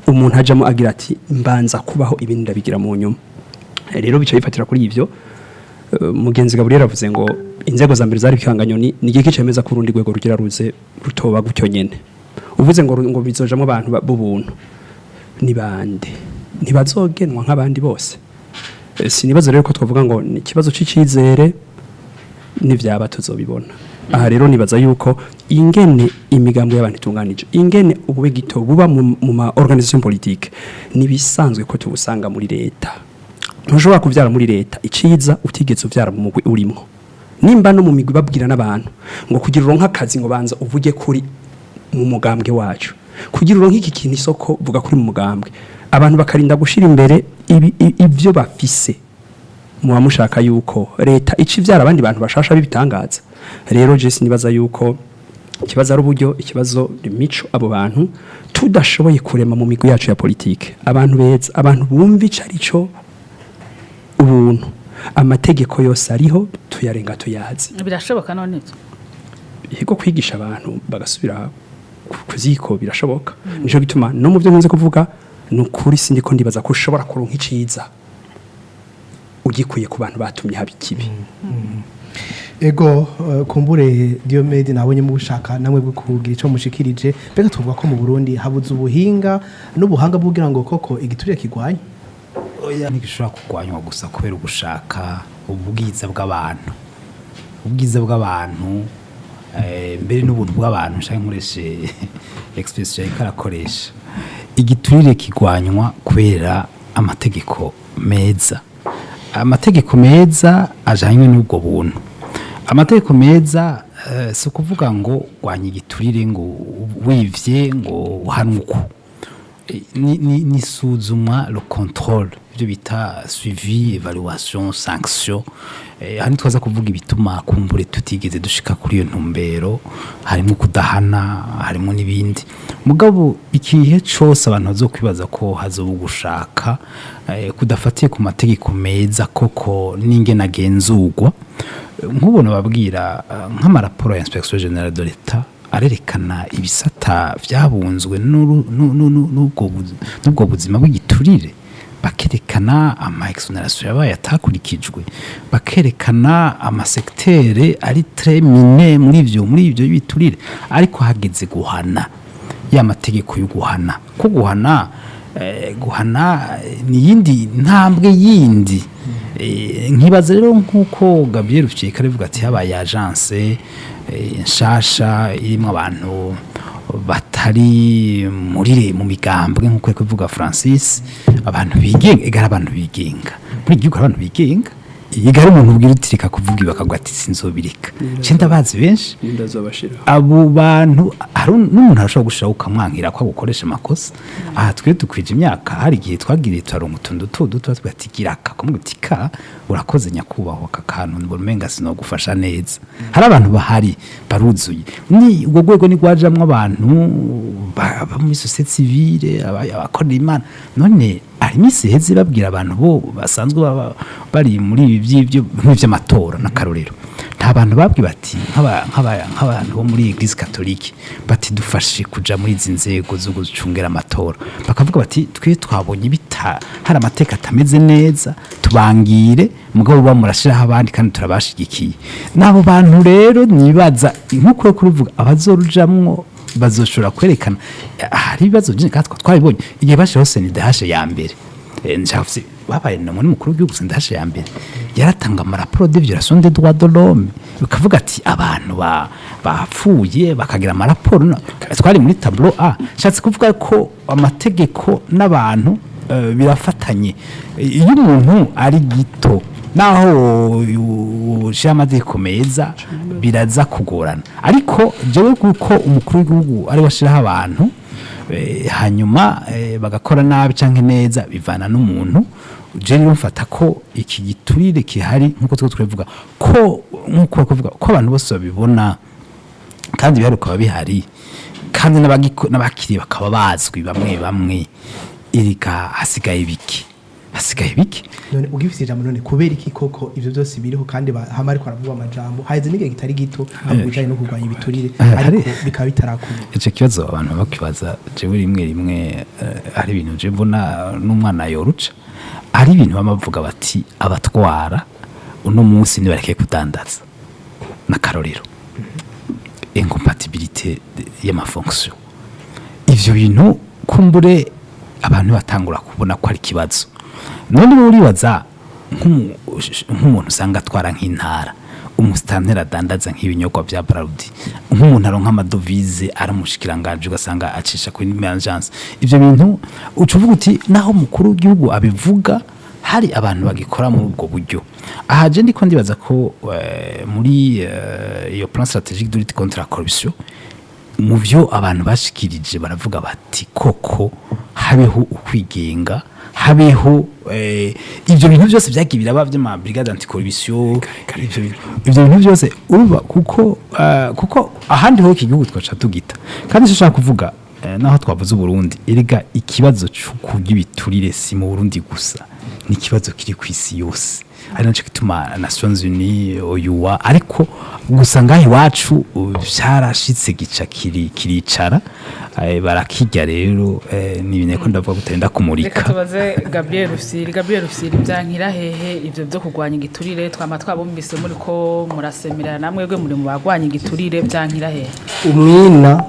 umuntu hajamo agira ati mbanza kubaho ibindi ndabigira mu nyuma. Rero bica bifatira kuri ivyo mugenzi Gabriel avuze ngo inzego za mbere zari bikanganyoni ni gihe kicemeza ku rundi rwego rugira ruze rutoba gutyo nyene. Uvuze ngo bizojamo abantu b'ubuntu ni bande ntibazogenwa nk'abandi bose. Sinibaza rero ko twavuga ngo ni kibazo c'icizere n'ivyaba tuzobibona. Aha rero nibaza yuko ingene imigambo y'abantu itunganije ingene ubube gito buba mu ma organisation politique nibisanzwe ko tubusanga muri leta. Ntushobora kuvyara muri leta iciza utigeze uvyara mu mugwi urimo. Nimba no mu migwi babwira n'abantu ngo kugira uronka akazi ngo banza uvuge kuri mu mugambwe wacu kugira uronka iki kintu isoko vuga kuri mu mugambwe abantu bakarinda gushira imbere ivyo bafise mu bamushaka yuko leta icivyara abandi bantu bashasha bibitangaza. Rero je sinibaza yuko ikibazo ari uburyo ikibazo imico abo bantu tudashoboye kurema mu migwi yacu ya politike abantu beza abantu bumva icarico ubuntu amategeko yose ariho tuyarenga tuyazi. Birashoboka none yego kwigisha abantu bagasubira kuziko birashoboka. Nico gituma no mu byo nkunze kuvuga nukuri sindiko ndibaza ko ushobora kuronka iciza ugikuye ku bantu batumye habikibi. Ego kumbure Diomède nabonye mu bushaka namwe bwo kugira ico mushikirije bega tuvuga ko mu Burundi habuze ubuhinga n'ubuhanga bwugira ngo koko igiturire kigwanye. Oya nigishobora kugwanywa gusa kubera ugushaka ubwiza bw'abantu ubwiza bw'abantu mbere n'ubuntu bw'abantu nshaka nkoreshe expression ikarakoresha. Igiturire kigwanywa kubera amategeko meza ajanywe n'ubwo buntu. Amategeko meza si ukuvuga ngo gwanya igiturire ngo wivye ngo uhanuko ni suzuma le contrôle ibyo bita suivi evaluation sanction. Hani twaza kuvuga ibituma kumbure tutigeze dushika kuri iyo ntumbero harimo kudahana harimo nibindi mugabo ikihe cyose abantu bazokwibaza ko hazobu gushaka kudafatiye ku mategeko meza koko n'ingena genzurwa nk'ubona babwira nk'amaraporo ya inspection générale de l'État arerekana ibisata byabunzwe n'ubwo buzima bw'igiturire bakerekana ama exoneration yabaye atakurikijwe bakerekana amasektere ari très miné muri ivyo biturire ariko hageze guhana ya mategeko yo guhana ko guhana ni yindi ntambwe yindi. Nkibaza rero nkuko Gabriel Ufyeka arivuga ati habaye agence nshasha irimo abantu batari mu migambwe nkuko kuvuga Francis abantu bigenga egara abantu bigenga muri gihugu abantu bigenga igari umuntu ubwira utirika kuvuga ibakavuga ati sinzobirika cenda bazi benshi ndazobashira abo bantu hari n'umuntu arashobora gushaka ukamwankira ko gukoresha amakosa aha twe dukwije imyaka hari igihe twagiriye twaronka utuntu duto twatigira akamutika urakoze nyakubahwa kakantu mbona sino gufasha neza hari abantu bahari baruzuye ni ubwo gwego ni gwajamwe abantu muri société civile abakora imana none ari misi heze babwira abantu bo basanzwe bari muri ibi by'amatora na karorero nta bantu babwi bati nk'abantu bo muri Eglise Catholique bati dufashe kuja muri izi nzego zo gucungera amatora bakavuga bati twe twabonye bita hari amateka atameze neza tubangire mugabo bamurashiraho abandi kandi turabashigikiye nabo bantu rero nibaza nkuko kuruvuga abazorujamwo bazoshobora kwerekana hari ibibazo byinshi kandi twabibonye igihe bashiraho senidahashe ya mbere nshafise babaye no muri mukuru w'igihugu senidahashe ya mbere yaratanga amaraporo de violation des droits de l'homme bikavuga ati abantu bapfuye bakagira amaraporo twari muri tableau A shatse kuvuga ko amategeko n'abantu birafatanye iyo umuntu ari gito naho ushira amategeko meza biraza kugorana ariko jewe kuko umukuru w'igihugu ari washiraho abantu hanyuma bagakora nabi canke neza bivana n'umuntu je mfata ko iki giturire kihari nkuko twivuga ko nkuko kuvuga ko abantu bose babibona kandi biharuka bihari kandi n'abakiriye bakaba bazwi bamwe irika hasigaye biki none ugifite ijambo none kubera iki koko ivyo byose biriho kandi hama ariko aravuga amajambo haize n'igihe kitari gito abujanye no kurwanya ibiturire ariko bikaba bitarakunda ico kibazo abantu bakibaza jewe rimwe ari ibintu je mbona n'umwana yoruca ari ibintu bamavuga bati abatwara uno munsi nibareke kudandaza na karorero incompatibilité y'amafonction ivyo bintu kumbure abantu batangura kubona ko ari kibazo none uribaza nk'umuntu usanga atwara nk'intara umusitantera adandaza nk'ibinyobwa bya Braludi nk'umuntu aronka amadovize aramushikiranganje ugasanga acisha kuri emergence ivyo bintu ucuvuga uti naho mukuru w'igihugu abivuga hari abantu bagikora muri ubwo buryo aha je ndiko ndibaza ko muri iyo plan stratégique de lutte contre la corruption mu byo abantu bashikirije baravuga bati koko habeho ukwigenga habeho ivyo bintu byose byagiye biraba by'ama brigade anticorruption ivyo bintu byose urumva kuko ahandi ho igihugu twaca tugita kandi shaka kuvuga naho twavuze Burundi erega ikibazo cy'ukugibiturire si mu Burundi gusa ni kibazo kiri ku isi yose ari naco kituma Nations Unies OUA ariko gusanga Iwacu byarashitse gica kiricara barakijya rero nibine ko ndavuga gutenda kumurika reka tubaze Gabriel Rufsiri byankira hehe ivyo byo kugwanya igiturire twama twabumbise muri ko murasemerera namwe gwe muri mu bagwanya igiturire byankira hehe umwina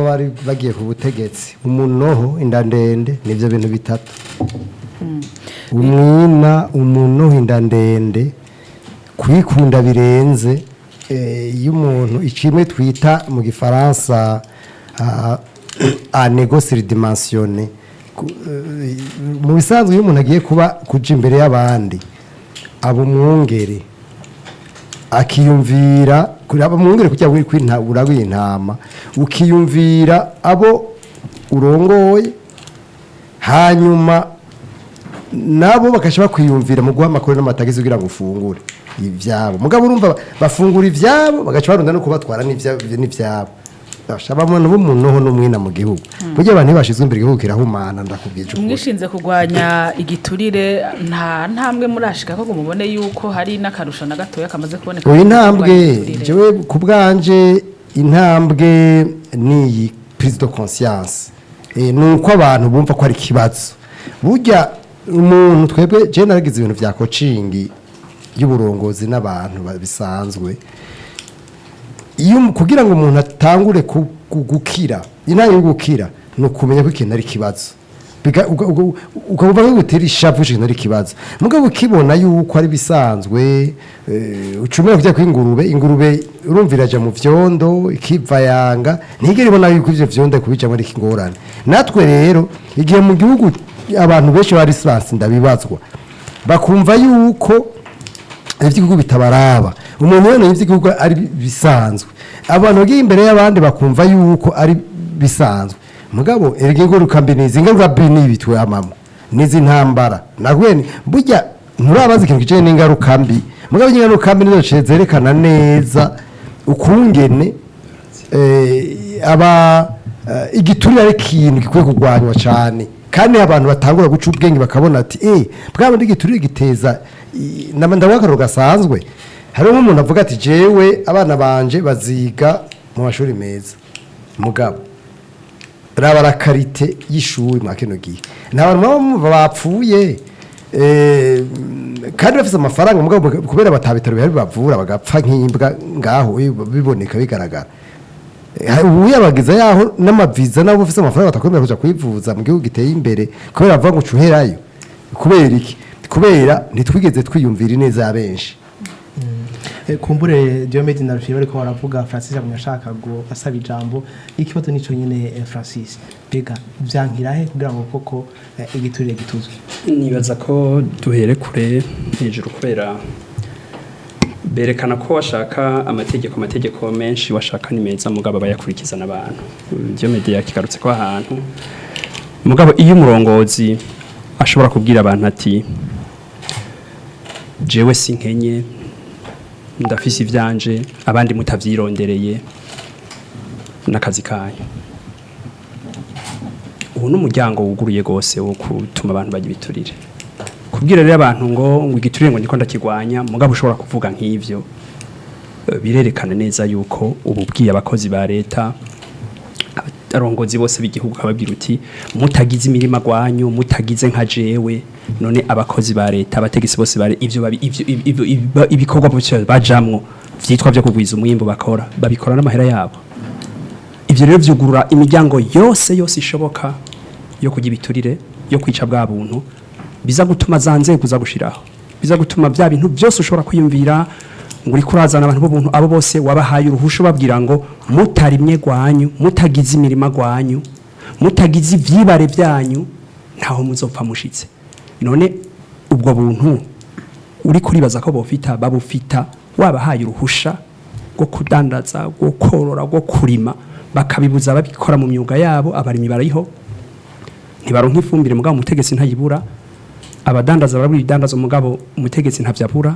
bari bagiye ku butegetsi umunoho indandende nivyo bintu bitatu umwina umunoho indandende kwikunda birenze y'umuntu icimwe twita mu gifaransa a négocier dimensionné mu bisanzwe y'umuntu agiye kuja imbere y'abandi abo mwongere akiyumvira kuraba mwongere kujya kwintabura w'intama ukiyumvira abo urongoye hanyuma nabo bakashaba kwiyumvira mu guha amakuru n'amatagize kugira ngo ufungure ivyabo mugabo urumva bafungura ivyabo bagaca barunda no kubatwara n'ivyabo bashaba mu noho n'umwina mu gihugu buryo abantu ntibashizwe imbere igihugu kirahumana ndakubwije umwishinze kugwanya igiturire nta ntambwe murashika ko mubone yuko hari n'akarusho na gatoya kamaze kuboneka uyu ntambwe jewe kubwanje intambwe ni prise de conscience nuko abantu bumva ko ari kibazo burya umuntu twebwe je naragize ibintu vya coaching y'uburongozi n'abantu bisanzwe iyo kugira ngo umuntu atangure gukira inama yo gukira no kumenya ko ikintu ari kibazo ukavuga ngo gutera ishavu ikintu ari kibazo mugabo ukibona yuko ari bisanzwe ucumira kujya ingurube urumvira aja mu vyondo ikiva yanga ntigere ibona yuko ivyo vyondo kubijamwe ari kingorane natwe rero igihe mu gihugu abantu benshi bari sibansi ndabibazwa bakumva yuko ivy'igihugu bitabaraba umuntu wene ivy'igihugu ari bisanzwe abantu bagiye imbere y'abandi bakumva yuko ari bisanzwe mugabo ingaruka mbi ingaruka mbi n'ibitwe amamo nizi ntambara nagwene burya nturabazi ikintu kijanye n'ingaruka mbi mugabo ingaruka mbi nizo zerekana neza ukungene igiturire ari ikintu gikwiye kurwanywa cyane kandi abantu batangura guca ubwenge bakabona ati bwaba n'igiturire giteza ndabona gasanzwe hariho nk'umuntu avuga ati jewe abana banje baziga mu mashuri meza mugabo raba karite y'ishuri mwa kino gihe nta bantu bapfuye kandi bafite amafaranga mugabo kubera batabitaro bihari bavura bagapfa nk'imbwa ngaho biboneka bigaragara ubu yabagiza yaho n'amaviza nabo bafite amafaranga batakwemera kuja kwivuza mu gihugu giteye imbere kubera bavuga ngo cuherayo kubera iki kubera ntitwigeze twiyumvira neza ya benshi kumbure Diomède Ninteretse bariko baravuga Francis abanyashaka go asaba ijambo ikibazo nico nyene Francis bega vyankirahe kugira ngo koko igiturire gituzwe nibaza ko duhere kure hejuru kubera berekana ko washaka amategeko menshi washaka ni meza mugabo bayakurikiza n'abantu Diomède yakigarutse ko ahantu mugabo iyo umurongozi ashobora kubwira abantu ati jewe sinkenye ndafise ivyanje abandi mutavyirondereye nakazi kanyu ubu n'umuryango wuguruye gose wo kutuma abantu bajya biturire kubwira rero abantu ngo igiturire ngo niko ndakigwanya mugabo ushobora kuvuga nk'ivyo birerekana neza yuko ububwiye abakozi ba leta arongozi bose b'igihugu kababwira uti mutagize imirima gwanyu mutagize nka jewe none abakozi ba leta abategesi bose bare ivyo ibikorwa byo bajamwo vyitwa byo kugwiza umwimbo bakora babikora n'amahera yabo ivyo rero vyugurura imiryango yose ishoboka yo kujya biturire yo kwica bwa buntu biza gutuma zanze kuza gushiraho biza gutuma bya bintu byose ushobora kwiyumvira ngo uri kurazana abantu b'ubuntu abo bose wabahaye uruhusho babwira ngo mutarimye gwanyu mutagize imirima gwanyu mutagize ivyibare byanyu ntaho muzopfa mushitse none ubwo buntu uri kuribaza ko bofita babufita wabahaye uruhusha rwo kudandaza rwo korora rwo kurima bakabibuza babikora mu myuga yabo abarimyi bariho ntibaronka ifumbire mugabo umutegetsi ntayibura abadandaza barabura ibidandaza mugabo umutegetsi ntavyabura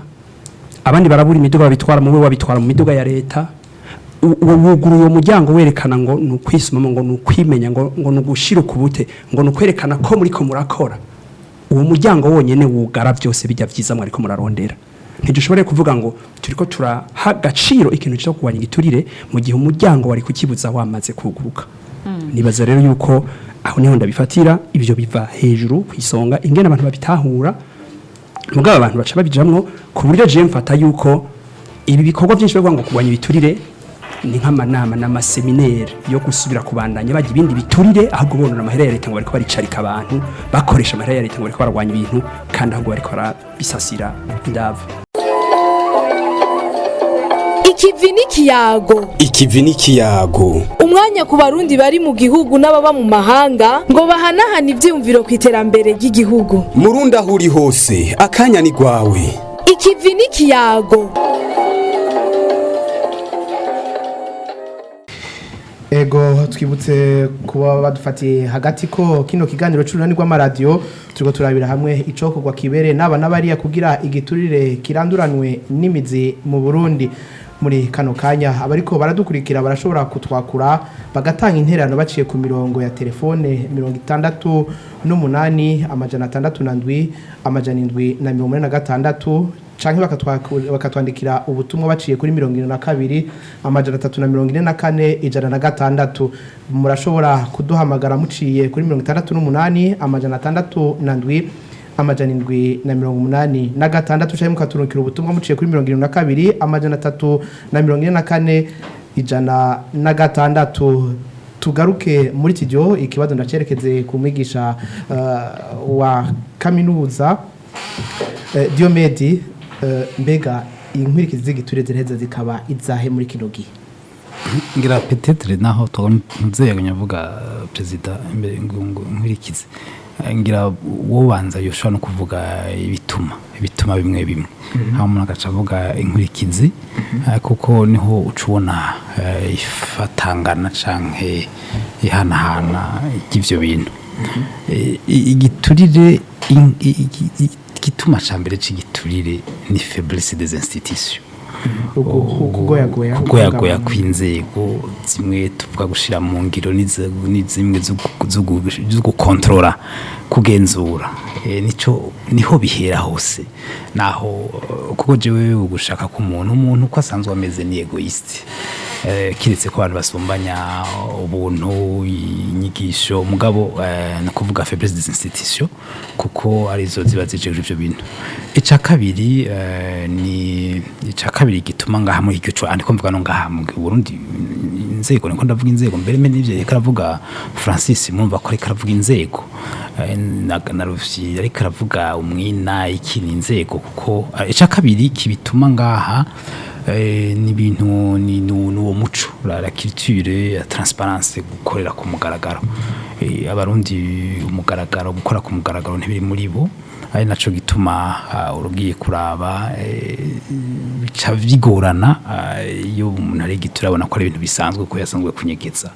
abandi barabura imiduga babitwara mu babitwara mu miduga ya leta wuguruye uwo muryango werekana ngo nukwisumamo ngo nukwimenya ngo nugushira kubute ngo nukwerekana ko muri ko murakora uwo muryango wonyene wugara byose bijya vyiza mwari ko murarondera ntidushobore kuvuga ngo turiko turaha gaciro ikintu cyo kuwanya igiturire mu gihe umuryango wari kukibuza wamaze kuguruka nibaza rero yuko aho niho ndabifatira ibyo biva hejuru kwisonga ingene abantu babitahura mugabo abantu baca babijamwo ku buryo je mfata yuko ibi bikorwa byinshi byo ngo kuwanya ibiturire ni nk'amanama n'amaseminaire yo gusubira kubandanya bajya ibindi biturire ahubwo bonona amahera ya leta ngo bariko baricarika abantu bakoresha amahera ya leta ngo bariko barwanya ibintu kandi ahubwo bariko barabisasira indavu Ikivi n'ikiyago umwanya ku barundi bari mu gihugu n'ababa mu mahanga ngo bahanahane ivyumviro ku iterambere ry'igihugu Murundi aho uri hose akanya ni gwawe Ikivi n'ikiyago ego twibutse kuba badufatiye hagati ko kino kiganiro c'urunani rw'Amaradiyo turiko turabira hamwe icokorwa kibere n'aba n'abariya kugira igiturire kiranduranwe n'imizi mu Burundi muri kano kanya abariko baradukurikira barashobora kutwakura bagatanga intererano baciye ku mirongo ya telefone 68 amajana 607 amajana 746 canke bakatwandikira ubutumwa baciye kuri 72 amajana 344 ijana na gatandatu murashobora kuduhamagara muciye kuri 68 amajana 607 amajana 786 canke mukaturukira ubutumwa muciye kuri 72 amajana 344 ijana na gatandatu tugaruke muri kijyo ikibazo ndacerekeze ku mwigisha wa kaminuza Diomède mbega inkwirikizi z'igiturire ziraheza zikaba izahe muri kino gihe ngira peut-être naho tuzeyaganya vuga president imbere ngo nkwirikize ngira wobanza yoshobora no kuvuga ibituma bimwe bimwe hama umuntu agaca avuga inkurikizi kuko niho ucubona ifatangana canke ihanahana ry'ivyo bintu igiturire igituma ca mbere c'igiturire ni faiblesse des institutions kugoyagoya kw'inzego zimwe tuvuga gushira mu ngiro n'izimwe zo gukontorora kugenzura niho bihera hose naho kuko jewe ugushaka ku umuntu uko asanzwe ameze ni egoiste kiretse ko abantu basumbanya ubuntu inyigisho mugabo no kuvuga faiblesse des institutions kuko arizo ziba zijeje ivyo bintu ica kabiri gituma ngaha muri icyo cyo andiko mvuga no ngaha mu Burundi inzego niko ndavuga inzego mbere n'ivyo reka ravuga Francis mumva ko reka ravuga inzego narufyi reka ravuga umwina ikini inzego kuko ica kabiri kibituma ngaha ni ibintu ni uwo muco la culture ya transparence gukorera ku mugaragaro abarundi umugaragaro gukora ku mugaragaro ntibiri muri bo ari naco gituma urugiye kuraba bica bigorana iyo umuntu ari giturabona ko ari ibintu bisanzwe ko yasanzwe kunyegeza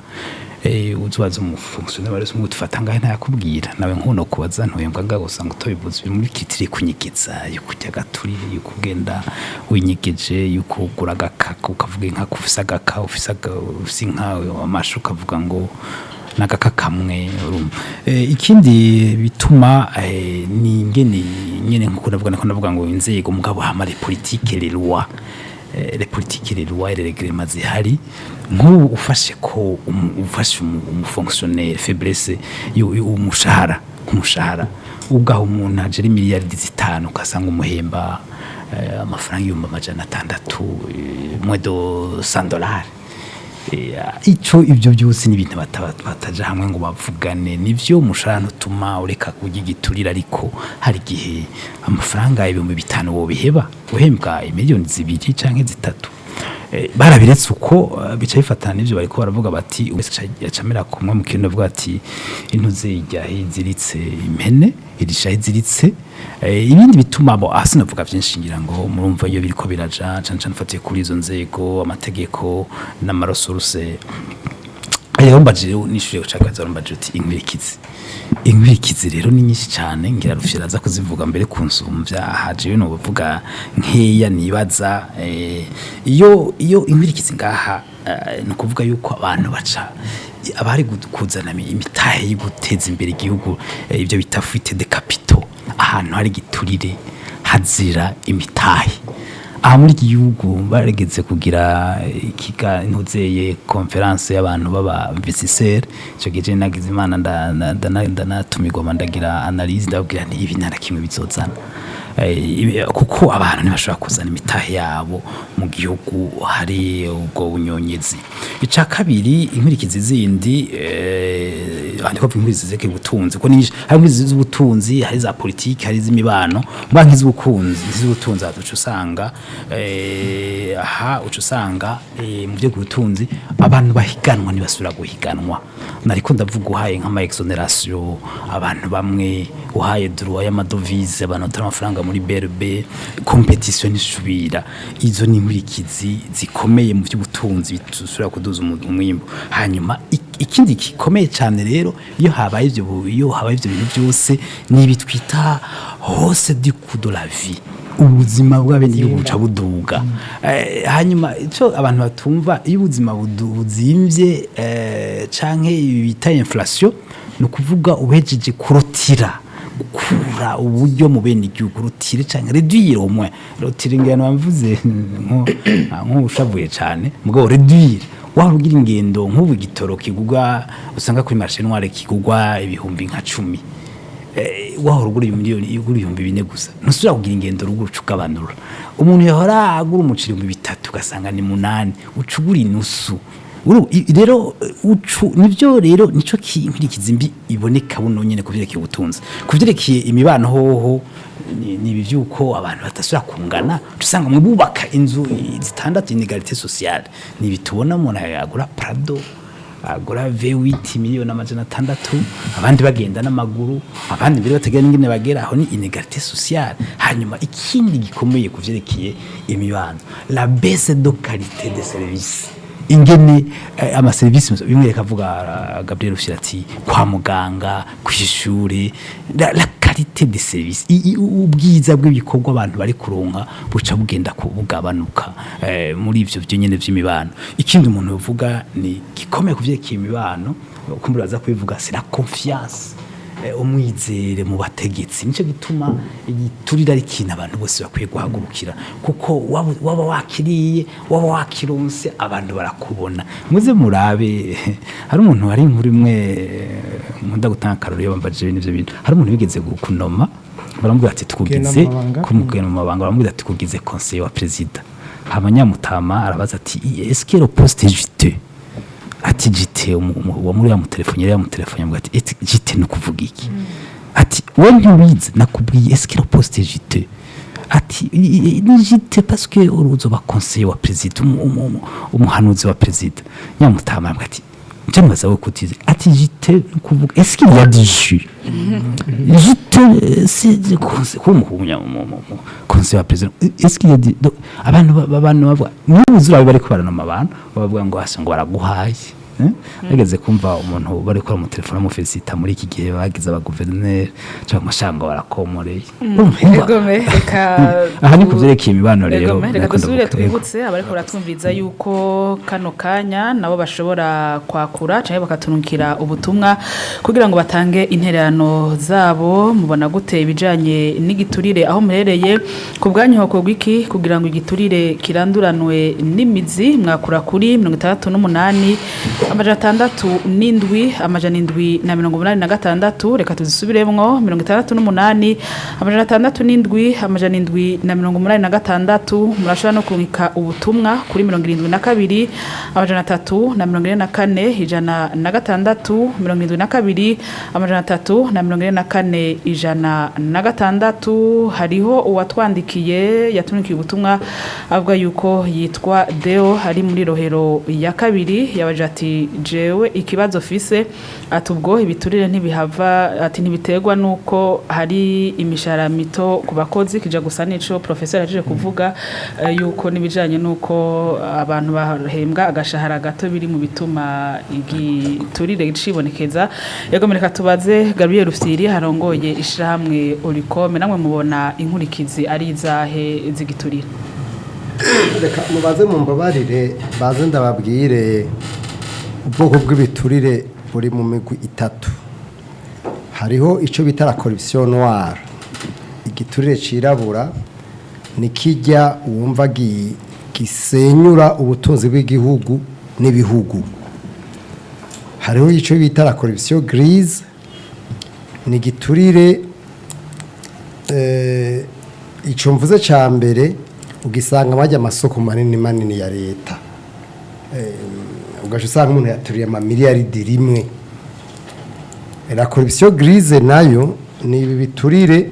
uzubaza mu fonctionnaire bari mu tufata ngahe ntayakubwira nawe nkuno kubaza ntoyembwa ngaho usanga utobivuze biri muri kitire kunyegeza yo kujya gaturire yo kugenda winyegeje yo kugura gakaka ukavuga inka kufisa gaka ufisa inka amashu ukavuga ngo nagaka kamwe ikindi bituma ni nyene nkuko ndavuga ngo inzego mugabo hamare politique les lois les politiques les lois et les règlements zihari nk'ubu ufashe ko ufashe umufonctionnaire faiblesse umushahara ugaho umuntu ajeri miliyaridi 5 ukasanga umuhemba amafaranga $600 mwedo $100 ibyo byose ni ibintu bataja hamwe ngo bavugane nivyo umushahara utuma ureka kugigiturira ariko hari gihe amafaranga 5,000 wobiheba uhembwa miliyoni 2 canke 3 barabiretse uko bica bifatana n'ivyo bariko baravuga bati yacamera kumwe mu kintu bavuga ati intuze ijya hiziritse impene irisha hiziritse ibindi bituma abo asinavuga byinshi ngira ngo murumva iyo biriko biraja cancan fatiye kuri izo nzego amategeko n'amaresources ayombaje nishuye ucakaza rombaje uti inkurikizi rero ni nyinshi cyane ngira rufyiraza kuzivuga mbere kunsumvya haje no bavuga nkeya nibaza iyo inkurikizi ngaha no kuvuga yuko abantu baca abari kuzana imitahe y'uguteza imbere igihugu ibyo bitafite de capitaux ahantu hari giturire hazira imitahe aha muri iki gihugu baregetse kugira ikiganiro conference y'abantu baba investisseurs cyo gihe nagize imana ndanatumigwa ndagira analyse ndabwira ni ibi nara kimwe bizozana kuko abantu ntibashobora kuzana imitahe yabo mu gihugu hari ubwo bunyonyezi ica kabiri inkurikizi zindi andiko inkurikizi zeke ubutunzi ko ni hari inkurikizi z'ubutunzi hari za politike hari z'imibano banki z'ubutunzi aducu usanga usanga mu byo gutunzi abantu bahiganwa ntibasubira guhiganwa nariko ndavuga uhaye nk'ama exoneration abantu bamwe uhaye droit y'amadovize abantu batari amafaranga muri BRB competition ishubira izo ni inkurikizi zikomeye mu by'ubutunzi bitusubira kuduza umwimbo hanyuma ikindi gikomeye cyane rero iyo habaye ibyo bintu byose ni bitwita hose du coût de la vie ubuzima bw'abene buca buduga hanyuma ico abantu batumva iyo ubuzima buzimvye canke bita inflation no kuvuga ubejeje kurotira gukura uburyo mu bene igihugu rutire canke réduire au moins rotire ngano bamvuze nko ushavuye cyane mugabo réduire warugira ingendo nk'ubu gitoro kigugwa usanga kuri marché noire kigugwa ibihumbi nka 10 wahorugura miliyoni igura 4,000 gusa ntusubira kugira ingendo ruguru cukabanura umuntu yahora agura umuciri 3 gasanga ni 8 ucugura inusu rero nivyo rero nico kizimbi iboneka buno nyene kuvyerekeye ubutunzi kuvyerekeye imibano hoho ni bivyuko abantu batasubira kungana usanga mu bubaka inzu zitandatu inégalité sociale ni bitubona umuntu yagura Prado agura V8 miliyoni amajana 6 abandi bagenda n'amaguru abandi mbere bategera n'ingene bagera aho ni inégalité sociale. Hanyuma ikindi gikomeye kuvyerekeye imibano, la baisse de qualité des services, ingene amaserivisi bimwe rekavuga Gabriel Ufirati kwa muganga kw'ishure, la qualité des services, ubwiza bw'ibikorwa abantu bari kuronka buca bugenda kubugabanuka muri ivyo byo nyene vy'imibano. Ikindi umuntu uvuga ni gikomeye kuvyerekeye imibano, kumburaza kwivuga c'est la confiance, umwizere mu bategetsi. Nico gituma igiturire ari kintu abantu bose bakwiye guhagurukira, kuko waba wakiriye waba wakironse abantu barakubona. Muze murabe, hari umuntu hari muri mwe nkunda gutanga karoro yabambaje n'ivyo bintu. Hari umuntu bigeze kunoma baramubwira ati tukugize kumugena mu mabanga, baramubwira ati tukugize conseiller wa president. Abanyamutama arabaza ati est-ce que le poste est juste? Ati jite wa muri ya mutelefone yari ya mutelefone ngo ati jite no kuvuga iki? Ati when you read nakubwiye est-ce que le poste est jite? Ati ni jite parce que uruzoba conseiller wa president, umuhanuzi wa president. Nyamutama ati cyamaza wo kutize ati jite no kuvuga est-ce qu'il y a du jus? Jite c'est conseiller wa president. Est-ce qu'il y a du abantu bavuga n'ubuzura bari kubarana mu bantu bavuga ngo asa ngo baraguhaye. Nageze kumva umuntu bari kora mu telefone mu felicita muri iki gihe bagize aba guverineri cyangwa amashango barakomoreye. Aha ni kuvyerekeye imibano rero. Reka dusubire twibutse abari ko baratwumviriza yuko kano kanya nabo bashobora kwakura cyangwa bakatunukira ubutumwa kugira ngo batange intererano zabo. Mubona gute ibijanye n'igiturire aho muherereye ku bwanyu hoko gwiki kugira ngo igiturire kiranduranwe n'imizi? Mwakura kuri 68 amajana 67 amajana 786. Reka tuzisubiremwo 68 amajana 67 amajana 786. Murashobora no kunika ubutumwa kuri 72 amajana 344 ijana na 6 72 amajana 344 ijana na 6. Hariho uwatwandikiye yatunikiye ubutumwa avuga yuko yitwa Deo hari muri Rohero ya kabiri, yabaje ati jewe ikibazo fise atubwo ibiturire ntibihava, ati ntibiterwa nuko hari imishara mito ku bakozi kija gusa nico professeur aje kuvuga yuko nibijanye nuko abantu bahembwa agashahara gato biri mu bituma igiturire gicibonekeza. Yego mereka tubaze Gabriel Ufiri harongoye ishamwe OLUCOME, namwe mubona inkurikizi ari izahe zigiturire? Reka mubaze mumbabarire baze ndababwire ubwoko bw'ibiturire buri mu migwi itatu. Hariho ico bita la corruption noire, igiturire cirabura ni kijya wumva gisenyura ubutunzi bw'igihugu n'ibihugu. Hariho ico bita la corruption grise, ni giturire ico mvuze ca mbere ugisanga majya amasoko manini ya leta, ugaje usanga umuntu yaturiye amamiliyaridi rimwe. La corruption grise nayo ni biturire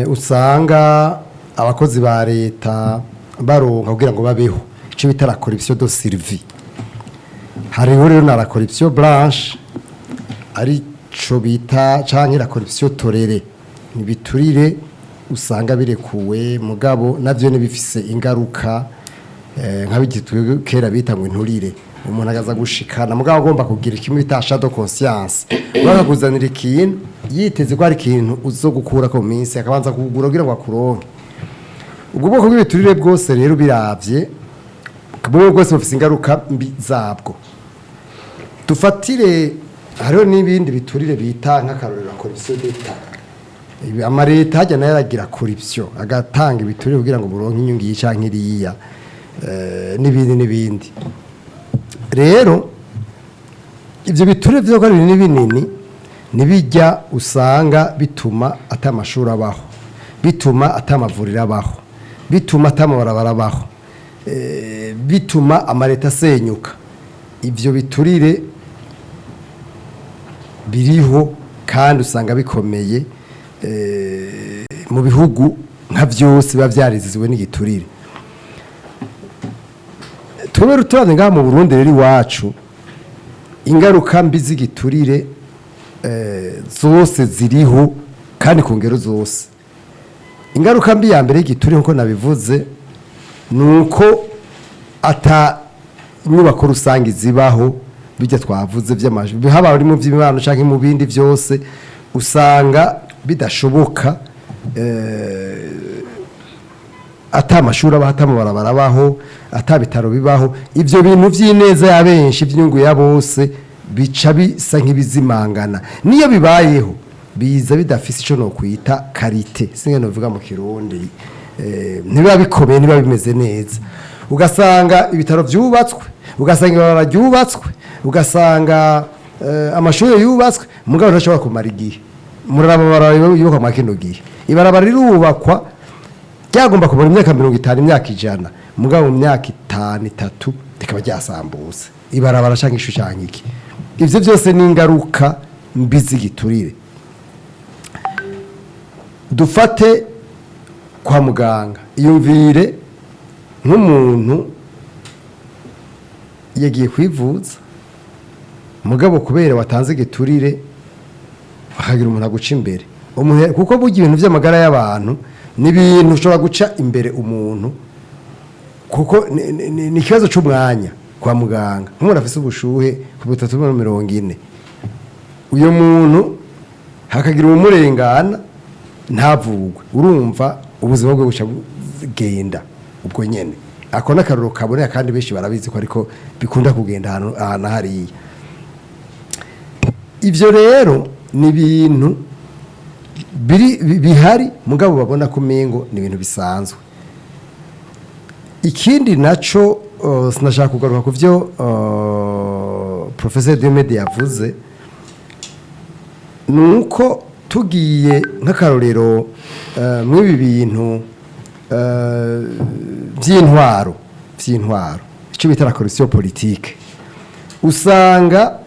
usanga abakozi ba leta baronka kugira ngo babeho, ico bita la corruption de survie. Hariho rero na la corruption blanche ari co bita canke la corruption tolérée, ni biturire usanga birekuwe mugabo navyo nibifise ingaruka nk'abigitwe kera bita ngo inturire. Umuntu agaza gushikana mugabo agomba kugira kimwe bita shadow conscience, bakakuzanira ikintu yiteze ko ari ikintu uzogukura ko minsi akabanza kugura kugira ngo akuronke. Ubwo bwoko bw'ibiturire bwose rero biravye bwo bwose bufise ingaruka mbi zabwo. Tufatire hariho n'ibindi biturire bita nk'akarorero corruption d'etat. Amareta hajya nayo aragira corruption agatanga ibiturire kugira ngo buronke inyungu yicanke iriya n'ibindi. Rero ivyo biturire vyo ko ari binini nibijya usanga bituma atamashuri abaho, bituma atamavuriro abaho, bituma atamabarabara abaho, bituma amareta asenyuka. Ivyo biturire biriho kandi usanga bikomeye mu bihugu nka vyose biba vyariziwe n'igiturire. twebwe ruturane ngaha mu Burundi rero iwacu ingaruka mbi z'igiturire zose ziriho kandi ku ngero zose. Ingaruka mbi ya mbere y'igiturire nkuko nabivuze nuko ata inyubako rusange zibaho bijya twavuze by'amajwi haba ari mu by'imibano canke mu bindi byose usanga bidashoboka ata amashuri aba ata amabarabara abaho ata bitaro bibaho ivyo bintu vy'ineza ya benshi by'inyungu ya bose bica bisa nk'ibizimangana niyo bibayeho biza bidafise ico no kwita karite singe no vuga mu kirundi niba bikomeye niba bimeze neza ugasanga ibitaro vyubatswe ugasanga ibarabara ryubatswe ugasanga amashuri yubatswe mugabo ntashobora kumara igihe murababara yubakwa mu kino gihe ibarabara rirubakwa ryagomba kumara imyaka 50 imyaka 100 mugabo mu myaka 5-3 rikaba ryasambutse ibarabara canke ishushanya iki ivyo byose ni ingaruka mbi z'igiturire. Dufate kwa muganga iyumvire nk'umuntu yagiye kwivuza mugabo kubera watanze igiturire bakagira umuntu aguca imbere kuko burya ibintu by'amagara y'abantu n'ibintu ushobora guca imbere umuntu kuko ni ikibazo cy'umwanya kwa muganga nk'umuntu afise ubushuhe ku 340 uyo muntu hakagira umurengana ntavugwe urumva ubuzima bwe buca bugenda ubwo nyene ako nakaruro kabonera kandi benshi barabizi ko ariko bikunda kugenda ahantu hariya. Ivyo rero ni ibintu bihari mugabo babona ko mengo ni ibintu bisanzwe. Ikindi naco sinashaka kugaruka ku vyo Professeur Diomède yavuze nuko tugiye nk'akarorero mw'ibi bintu by'intwaro icyo bita la corruption politique usanga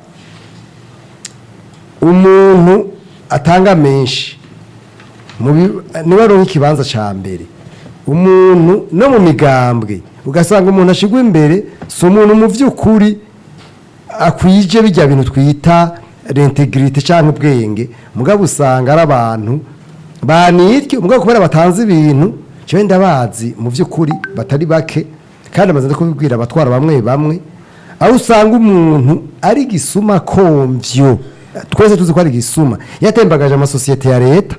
umuntu atanga menshi niba ari ikibanza ca mbere umuntu no mu migambwe ugasanga umuntu ashigwa imbere so umuntu mu vy'ukuri akwije bijya bintu twita l'intégrité cyangwa ubwenge mugabo usanga ari abantu banirye mugabo kubera batanze ibintu cyo ndabazi mu vy'ukuri batari bake kandi amaze kubibwira abatwara bamwe aho usanga umuntu ari gisuma komvyo twese tuzi ko ari gisuma yatembagaje amasosiyete ya leta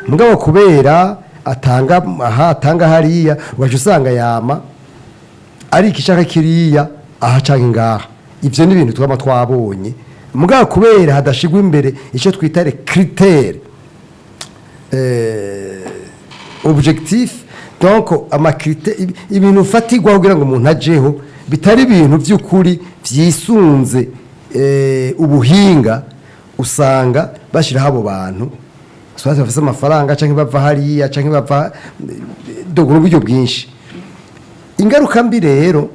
mugabo kubera atanga hariya ugaje usanga yama ari ikishaka kiriya aha canke ngaha ivyo ni ibintu twama twabonye mugabo kubera hadashigwa imbere icyo twita les critères objectif donc amakrite ibintu fatigwa kugira ngo umuntu ajeho bitari ibintu by'ukuri vyisunze ubuhinga usanga bashiraho abo bantu swaza bafise amafaranga canke bava hariya canke bava dogoro buryo bwinshi. Ingaruka mbi rero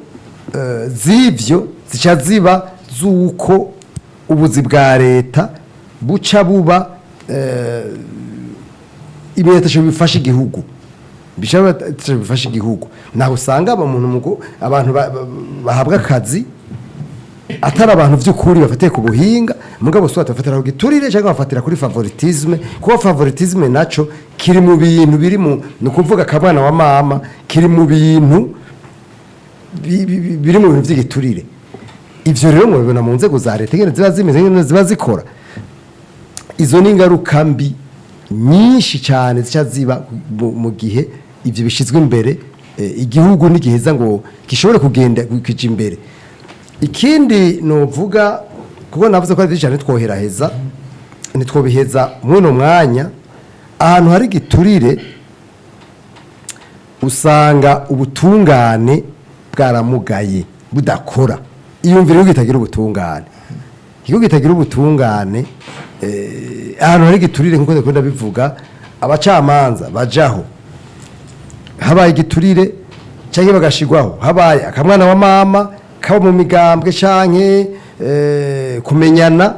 zivyo zica ziba zuko ubuzi bwa leta buca buba ibintu cyo bifasha igihugu bifasha igihugu naho usanga abantu bahabwa akazi atari abantu by'ukuri bafatiye ku buhinga mugabo so batafatira ku giturire cyangwa bafatira kuri favoritisme kuko favoritisme naco kiri mu bintu biri mu nukuvuga kabana wa mama kiri mu bintu biri mu bintu by'igiturire. Ivyo rero mubibona mu nzego za leta ngene ziba zimeze ngene ziba zikora izo ni ingaruka mbi nyinshi cyane zica ziba mu gihe ivyo bishizwe imbere igihugu n'igiheza ngo gishobore kugenda kija imbere. Ikindi novuga kuko navuze ko ari cyane twoheraheza nitwobiheza muno mwanya ahantu hari giturire usanga ubutungane bwaramugaye budakora iyumvire ugitagira ubutungane igihugu gitagira ubutungane ahantu hari giturire nkuko ndakunda bivuga abacamanza bajaho habaye giturire cyangwa bagashigwaho habaye akamwana wa mama kaba mu migambwe canke kumenyana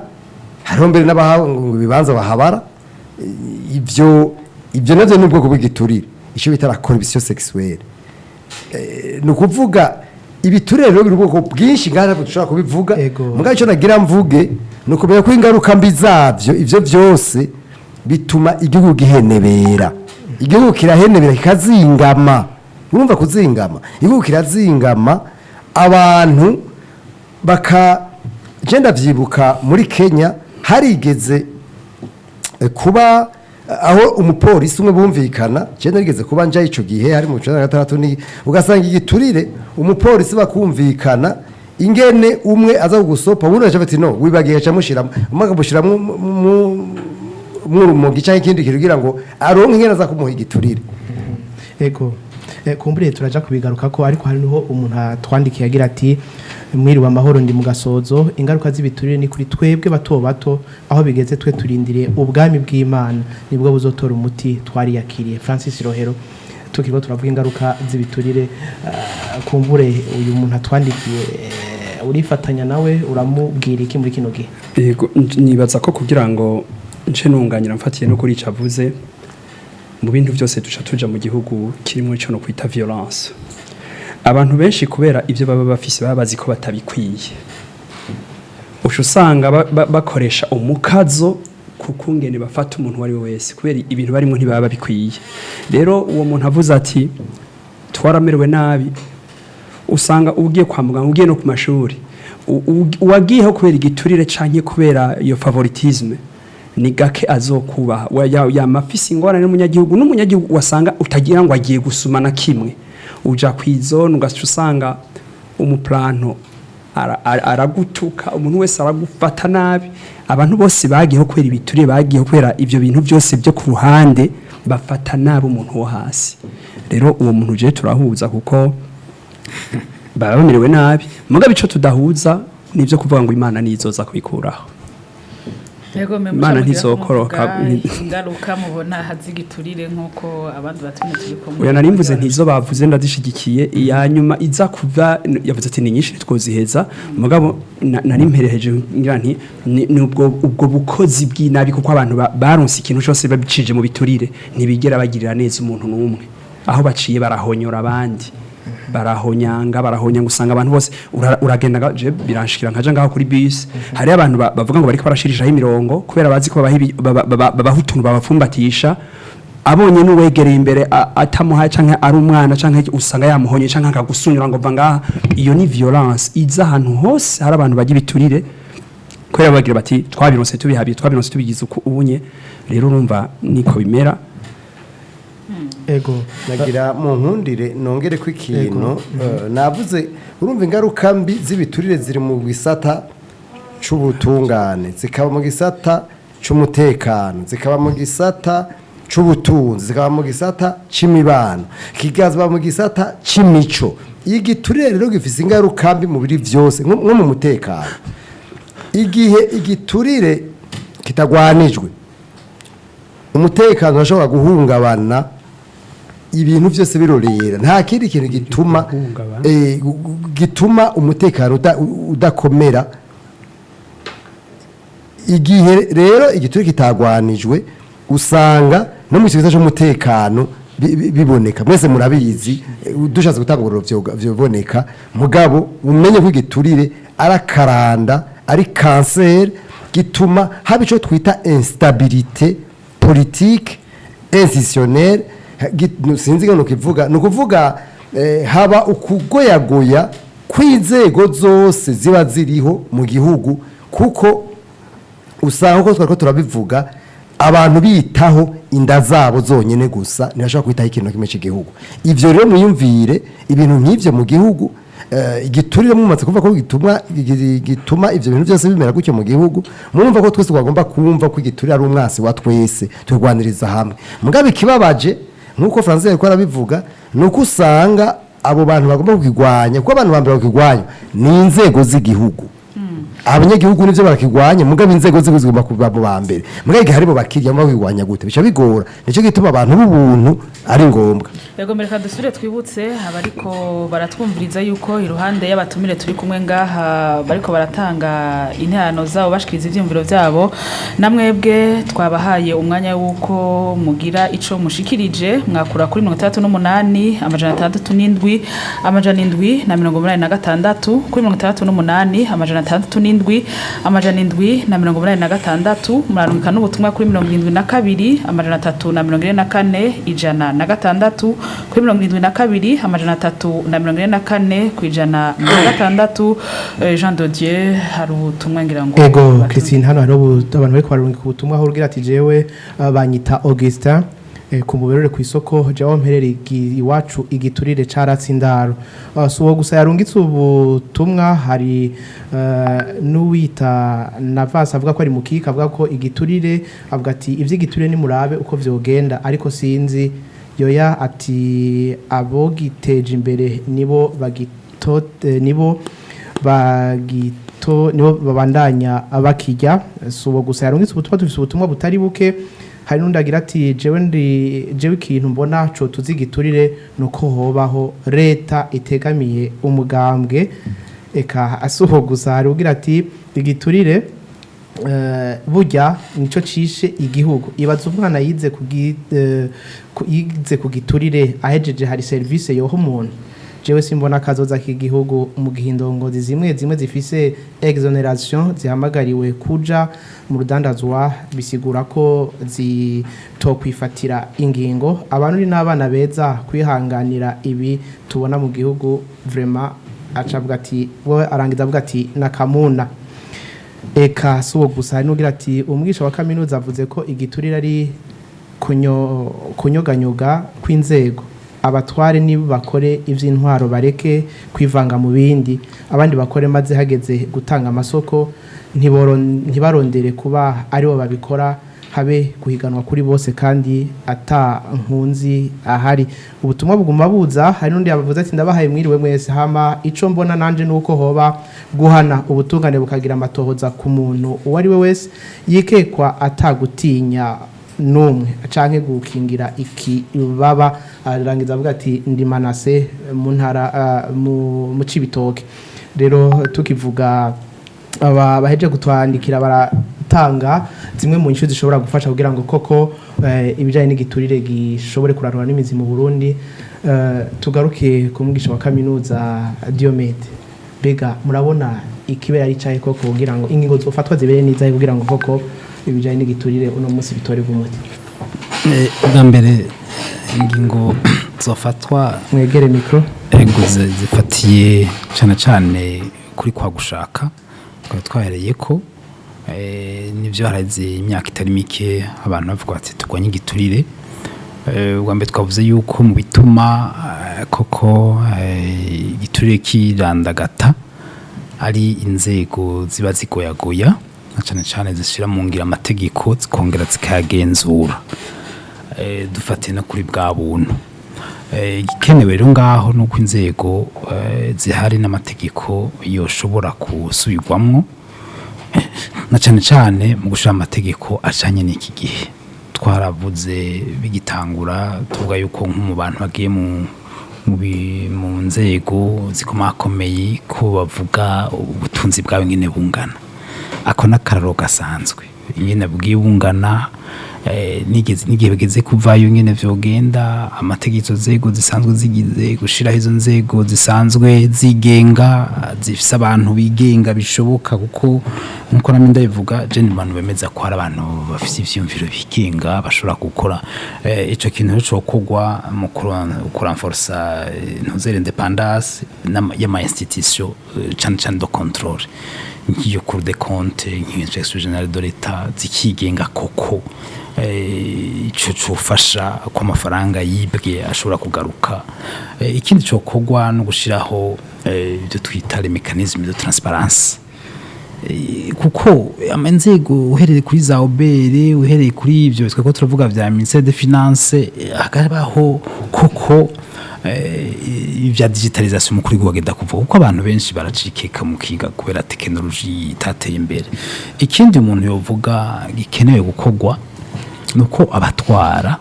hariho mbere n'abahangu bibanza bahabara ivyo navyo n'ubwoko bw'igiturire icyo bita la corruption sexuelle nukuvuga ibiturire rero biri ubwoko bwinshi ngana dushobora kubivuga Ego. mugabo icyo nagira mvuge ni ukumenya ko ingaruka mbi zabyo ivyo byose bituma igihugu gihenebera igihugu kirahenebera kikazingama urumva kuzingama igihugu kirazingama abantu genda vyibuka muri Kenya harigeze kuba aho umupolisi umwe bumvikana genda rigeze kuba nja ico gihe hari mu 16 ni ugasanga igiturire umupolisi bakumvikana ingene umwe aza kugusopa ubundi aje ati no wibagiye camushira umagabushiramo mu gicaye ikindi kirugira ngo aronke ingene aza kumuha igiturire ego kumbure turaja kubigaruka ko ariko hariho umuntu atwandikiye agira ati mwiriwe amahoro ndi mu gasozo ingaruka z'ibiturire ni kuri twebwe bato bato aho bigeze twe turindiriye ubwami bw'Imana nibwo buzotora umuti twariyakiriye Francis Rohero tukirwa turavuga ingaruka z'ibiturire kumbure uyu muntu atwandikiye urifatanya nawe uramubwira iki muri kino gihe yego nibaza ko kugira ngo nce nunganira mfatiye no kuri icavuze mu bintu byose tuja mu gihugu kirimo ico no kwita violence abantu benshi kubera ivyo baba bafise baba bazi ko batabikwiye usanga bakoresha umukazo kukungene bafata umuntu wari wese kubera ibintu barimo ntibaba babikwiye rero uwo muntu avuze ati twaramerewe nabi usanga ugiye kwa muganga ugiye no ku mashuri uwagiyeho kubera igiturire canke kubera iyo favoritisme ni gake azokubaha ya mafisi ingorane n'umunyagihugu wasanga utagira ngo agiye gusuma na kimwe uja kwizone ugasanga umuplanto aragutuka umuntu wese aragufata nabi abantu bose bagiyeho kwera ibiturire bagiyeho kwera ivyo bintu byose byo ku ruhande bafata nabi umuntu wo hasi rero uwo muntu je turahuza kuko babamerewe nabi mugabe ico tudahuza nivyo kuvuga ngo Imana nizoza kubikuraho Imana ntizokoroka ingaruka mubona hazigiturire nkuko abandi batumye turikomwe oya narimvuze ntizo bavuze ndadishigikiye iya nyuma iza kuva yavuze ati ni nyinshi twoziheza mugabo narimpereheje ngira nti ni ubwo bukozi bw'inabi kuko abantu baronse ikintu cyose babicije mu biturire ntibigera bagirira neza umuntu n'umwe aho baciye barahonyora abandi barahonyanga usanga abantu bose uragenda je biranshikira nkaje ngaho kuri bus hari abantu bavuga ngo bariko barashirishaho imirongo kubera bazi ko babahutuntu babafumbatisha abonye n'uwegereye imbere atamuha canke ari umwana canke usanga yamuhonye canke akagusunyura ngo vangaha iyo ni violence iza ahantu hose hari abantu bagira biturire kubera bagira bati twabironse tubihabiye twabironse tubigize ubunye rero urumva niko bimera ego nagira mu nkundire nongere ko ikintu navuze urumva ingaruka mbi z'ibiturire ziri mu gisata c'ubutungane zikaba mu gisata c'umutekano zikaba mu gisata c'ubutunzi zikaba mu gisata c'imibano kigazba mu gisata c'imico igiturire rero gifise ingaruka mbi mu biri vyose nko mu mutekano igihe igiturire kitagwanijwe umutekano urashobora guhungabana ibintu byose birorera nta kindi kintu gituma umutekano udakomera igihe rero igiturire kitagwanijwe usanga no mu kibazo cy'umutekano biboneka mwese murabizi dushatse gutanga urugero vyoboneka mugabo umenye ko igiturire arakaranda ari cancer gituma haba ico twita instabilité politique institutionnelle sinzi ngo nukivuga nukuvuga haba ukugoyagoya kw'inzego zose ziba ziriho mu gihugu kuko usanga ko twariko turabivuga abantu bitaho inda zabo zonyene gusa ntibashobora kwitaho ikintu kimwe cy'igihugu ivyo rero muyumvire ibintu nk'ivyo mu gihugu igiturire mumaze kuvuga ko gituma ivyo bintu byose bimera gutyo mu gihugu murumva ko twese twagomba kumva ko igiturire ari umwasi wa twese turwaniriza hamwe mugabe ikibabaje nkuko Francis yariko arabivuga nuko usanga abo bantu bagomba kugwanya kuko abantu bambere kugwanya ni inzego z'igihugu abanyagihugu nivyo barakigwanya mugabo inzego zigomba kuba mu bambere mugabo igihe haribo bakirya mu bigwanya gute bica bigora nico gituma abantu b'ubuntu ari ngombwa yego mereka dusubire twibutse abariko baratwumviriza yuko iruhande y'abatumire turi kumwe ngaha bariko baratanga interano zabo bashikiriza ivyumviro vyabo namwebwe twabahaye umwanya wuko mugira ico mushikirije mwakura kuri 38 amajana 67 amajana 7 na 86 kuri 38 amajana 67 amajana 7 na 86 murarungika n'ubutumwa kuri 72 amajana 344 ijana na gatandatu kuri 72 amajana 344 kwijana na gatandatu. Jean de Dieu hari ubutumwa ngira ngo ego Christine hano hari abantu bari kwarunga ubutumwa aho ugira ati jewe banyita Augustin ku muberere ku isoko jawo mperere iwacu igiturire caratsindaro so gusa yarungitse ubutumwa hari n'uwita Navas avuga ko ari mukika avuga ko igiturire avuga ati ivyigiturire ni murabe uko vyogenda ariko sinzi yoya ati abogiteje imbere nibo babandanya abakijya so gusa yarungitse ubutumwa dufise ubutumwa butari buke hari n'undi agira ati jewe ikintu mbona co tuzigiturire nuko hobaho leta itegamiye umugambwe eka asuho gusa hari ugira ati igiturire burya nico cishe igihugu ibaza umwana yize kugiturire ahejeje hari service yoho umuntu jewe simbona kazoza k'igihugu mu gihindongozi zimwe zifise exoneration zihamagariwe kuja mu rudandazwa bisigura ko zitokwifatira ingingo abantu ni n'abana beza kwihanganira ibi tubona mu gihugu vraiment acavuga ati wowe arangiza avuga ati nakamuna eka suwo gusa hari n'ugira ati umwigisha wa kaminuza avuze ko igiturire ari kunyoganyoga kw'inzego abatware nibo bakore ivy'intwaro bareke kwivanga mu bindi abandi bakore maze hageze gutanga amasoko ntibarondere kuba aribo babikora habe guhiganwa kuri bose kandi ata nkunzi ahari ubutumwa buguma buza hari n'undi yavuze ati ndabahaye mwiriwe mwese hama ico mbona nanje nuko hoba guhana ubutungane bukagira amatohoza ku muntu uwo ari we wese yikekwa atagutinya numwe canke gukingira iki baba arangiza avuga ati ndi Manase mu ntara mu Cibitoke rero tukivuga aba baheje gutwandikira baratanga zimwe mu nshuti zishobora gufasha kugira ngo koko ibijanye n'igiturire gishobore kurarura n'imizi mu Burundi tugaruke ku mwigisha wa kaminuza Diomède bega murabona ikibera ari caye koko kugira ngo ingingo zofatwa zibere neza kugira ngo koko ibijanye n'igiturire uno munsi bitore gumuti bwa mbere ingingo zofatwa mwegere micro ego zifatiye cyane kuri kwa gushaka twahereye ko nivyo haraze imyaka itari mike abantu bavuga ati turwanye igiturire bwa mbere twavuze yuko mu bituma koko igiturire kirandagata ari inzego ziba zigoyagoya cyane zishira mu ngira amategeko zikongera zikagenzura dufate no kuri bwa buntu igikenewe rero ngaho nuko inzego zihari n'amategeko yoshobora kusubirwamwo na cyane mu gushira amategeko acanye n'iki gihe twaravuze bigitangura tuvuga yuko mu bantu bagiye mu nzego zikomakomeye ko bavuga ubutunzi bwawe ngene bungana ako nakararo gasanzwe nyine bwibungana n'igihe bageze kuvayo nyine vyogenda amategeko zego zisanzwe zigize gushiraho izo nzego zisanzwe zigenga zifise abantu bigenga bishoboka kuko nkuko namwe ndabivuga je n'abantu bemeza ko hari abantu bafise ivyumviro bigenga bashobora gukora ico kintu cyo kugwa mu kuranforsa ntuzere independance y'ama institution cyane de contrôle nk'iyo Cour des comptes nk'inspection générale de l'État zikigenga koko ico cofasha ko amafaranga yibwe ashobora kugaruka ikindi cyo kogwa no gushiraho ibyo twita les mécanismes de transparence kuko amanzego uhereye kuri za obere uhereye kuri ivyo tweko turavuga vya ministère des finances hagabaho koko ibya digitalization mu kuri gwagenda kuvuga kuko abantu benshi baracikeka mu kiga kubera technology itateye imbere. Ikindi umuntu yovuga gikenewe gukorwa nuko abatwara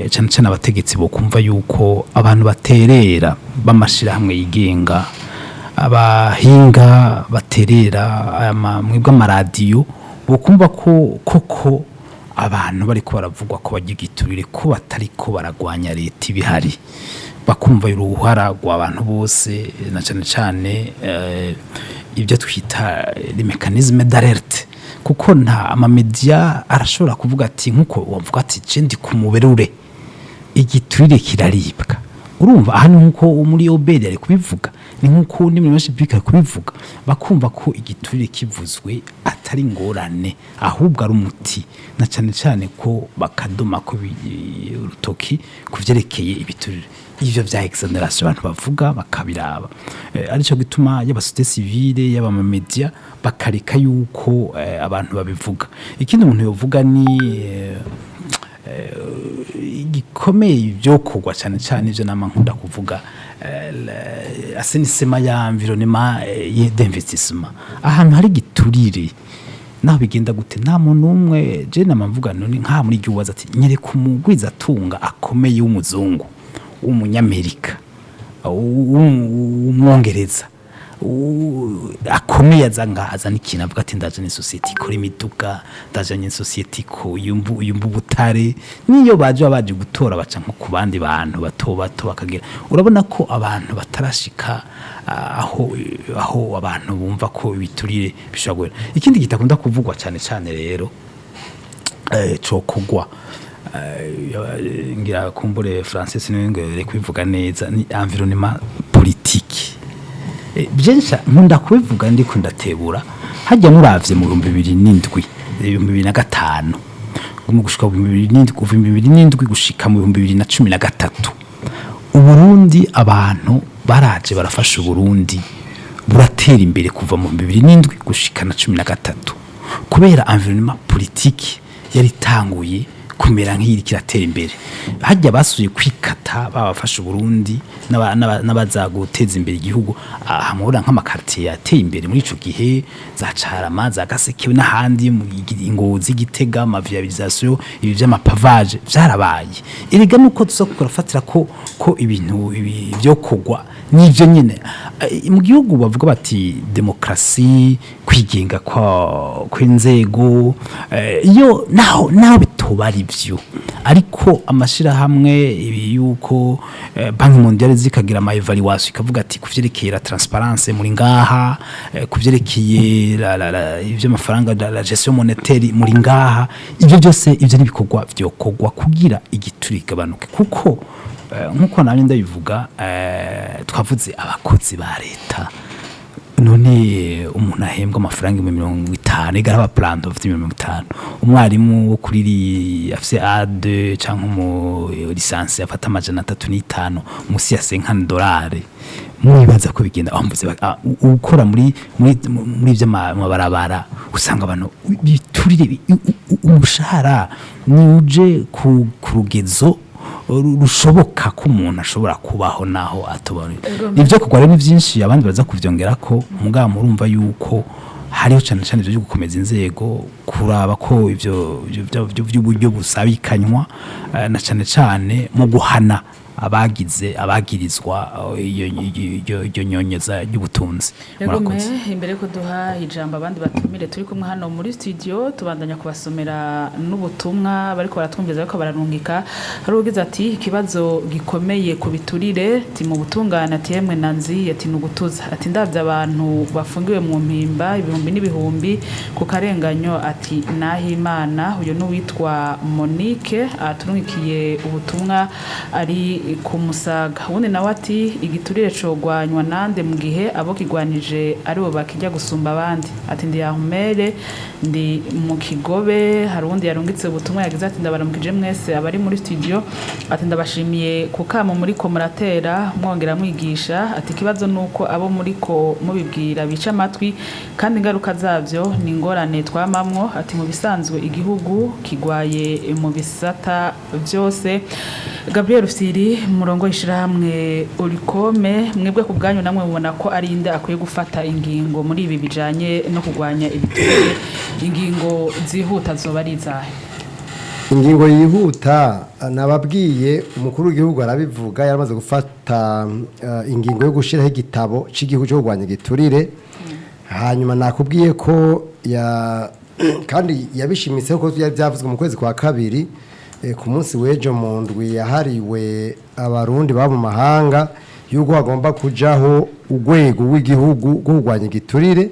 cyane cyane abategetsi bo kumva yuko abantu baterera bamashira hamwe yigenga, abahinga baterera mwebwe amaradiyo bo kumva ko koko abantu bari ko baravugwa ko bagigiturire ko batari ko baragwanya leta ibihari, bakumva uruhara rw'abantu bose na cyane cyane ibyo twita les mécanismes d'alerte, kuko nta amamedia arashobora kuvuga ati nkuko wavuga ati cendi kumuberure igiturire kiraribwa. Urumva aha nkuko muri obedi ari kubivuga, ni nkuko ni muri mashibika kubivuga, bakumva ko igiturire kivuzwe atari ngorane ahubwo ari umuti, na cyane cyane ko bakadoma ko urutoki kuvyerekeye ibiturire ivyo vya exoneration abantu bavuga bakabiraba. Arico gituma y'abasosiyete civile y'abamamedia bakareka yuko abantu babivuga. Ikindi umuntu yovuga ni gikomeye vyokorwa cyane cyane ivyo nama nkunda kuvuga assainissement ya environnement d'investissement. Ahantu hari giturire naho bigenda gute nta muntu umwe je namvuga none nka muri giwaza ati nyereka umugwiza atunga akomeye w'umuzungu w'umunyamerika w'umwongereza akomeye azana ikintu avuga ati ndaje ni society ikora imiduga, ndaje ni society ko yumbu butare, niyo baje gutora baca nko ku bandi bantu bato bakagira. Urabona ko abantu batarashika aho abantu bumva ko ibiturire bishobora. Ikindi gitakunda kuvugwa cyane cyane rero cokogwa ngira kumbure Francis niwe kwivuga neza ni environnement politique. Byensa nkunda kubivuga ndi kundatebura hajya muravye mu 2007 2005 mu gushika mu 2007 gushika mu 2013 Uburundi abantu baraje barafasha Uburundi buratera imbere kuva mu 2007 gushika na 13 kubera environnement politique yari tanguye kumera nk'iri kiratera imbere. Hajya basuye kwikata babafasha Burundi n'abazaguteza imbere igihugu ahamura nk'amakartier yateye imbere muri ico gihe za Carama za Gasekewe n'ahandi mu Ngozi Gitega amaviabilisation ibi by'amapavage byarabaye. Erega nuko tuzokufatira ko ibintu byo kugwa nivyo nyine mu gihugu bavuga bati demokrasi kwigenga kw'inzego iyo naho bitobari byo, ariko amashira hamwe yuko Banki Mondiale zikagira ama evaluation ikavuga ati kuvyerekeye la transparence muri ngaha, kuvyerekeye ivyo mafaranga la gestion monétaire muri ngaha, ivyo byose ivyo nibikorwa vyokorwa kugira igiturire gabanuke. Kuko nkuko nanye ndabivuga twavuze abakozi ba leta none umuntu ahembwa amafaranga 50 igara plan of 50, umwarimu wo kuri afise A2 canke mu licence afata amajana 35 musi ya $50 mwibaza ko bigenda ambuze ukora muri by'amabarabara usanga abantu biturire umushahara ni uje ku rugezo rushoboka ko umuntu ashobora kubaho naho atobora. Nivyo kugwa rero byinshi abandi baza kuvyongera ko mugabo murumva yuko hariho cyane cyane byo gukomeza inzego kuraba ko ivyo by'uburyo busabikanywa na cyane cyane mu guhana abagirizwa iyo nyonyeza y'ubutunzi. Imbere ko duha ijambo abandi batumire turi kumwe hano muri studio tubandanya kubasomera n'ubutumwa bariko baratwumviza ko bararungika. Hari ugize ati ikibazo gikomeye ku biturire ti mu butungana ati yemwe nanzi ati nugutuza ati ndavye abantu bafungiwe mu mpimba ibihumbi n'ibihumbi ku karenganyo ati nahimana uyo n'uwitwa Monique aturungikiye ubutumwa ari kumusaga. Ubundi nawe ati igiturire cogwanywa nande mu gihe abo kigwanije ari bo bakijya gusumba abandi ati ndi yahumere ndi mu Kigobe. Hari ubundi yarungitse ubutumwa yagize ati ndabaramukije mwese abari muri studio ati ndabashimiye kukama muri ko muratera mwongera mwigisha ati kibazo nuko abo muri ko mubibwira bica amatwi kandi ingaruka zavyo ni ngorane twamamwo ati mu bisanzwe igihugu kigwaye mu bisata byose. Gabriel Fsiri murongo ishirahamwe OLUCOME mwebwe ku bwanyu namwe mubona ko ari inde akwiye gufata ingingo muri ibi bijanye no kugwanya ibiturire ingingo zihuta zoba ari izahe ingingo yihuta nababwiye umukuru w'igihugu arabivuga yaramaze gufata ingingo yo gushiraho igitabo c'igihugu cyo kugwanya igiturire hanyuma nakubwiye ko kandi yabishimitse ko byavuzwe mu kwezi kwa kabiri ku munsi w'ejo mu ndwi yahariwe abarundi baba mu mahanga y'uko hagomba kujaho urwego rw'igihugu rwo kurwanya igiturire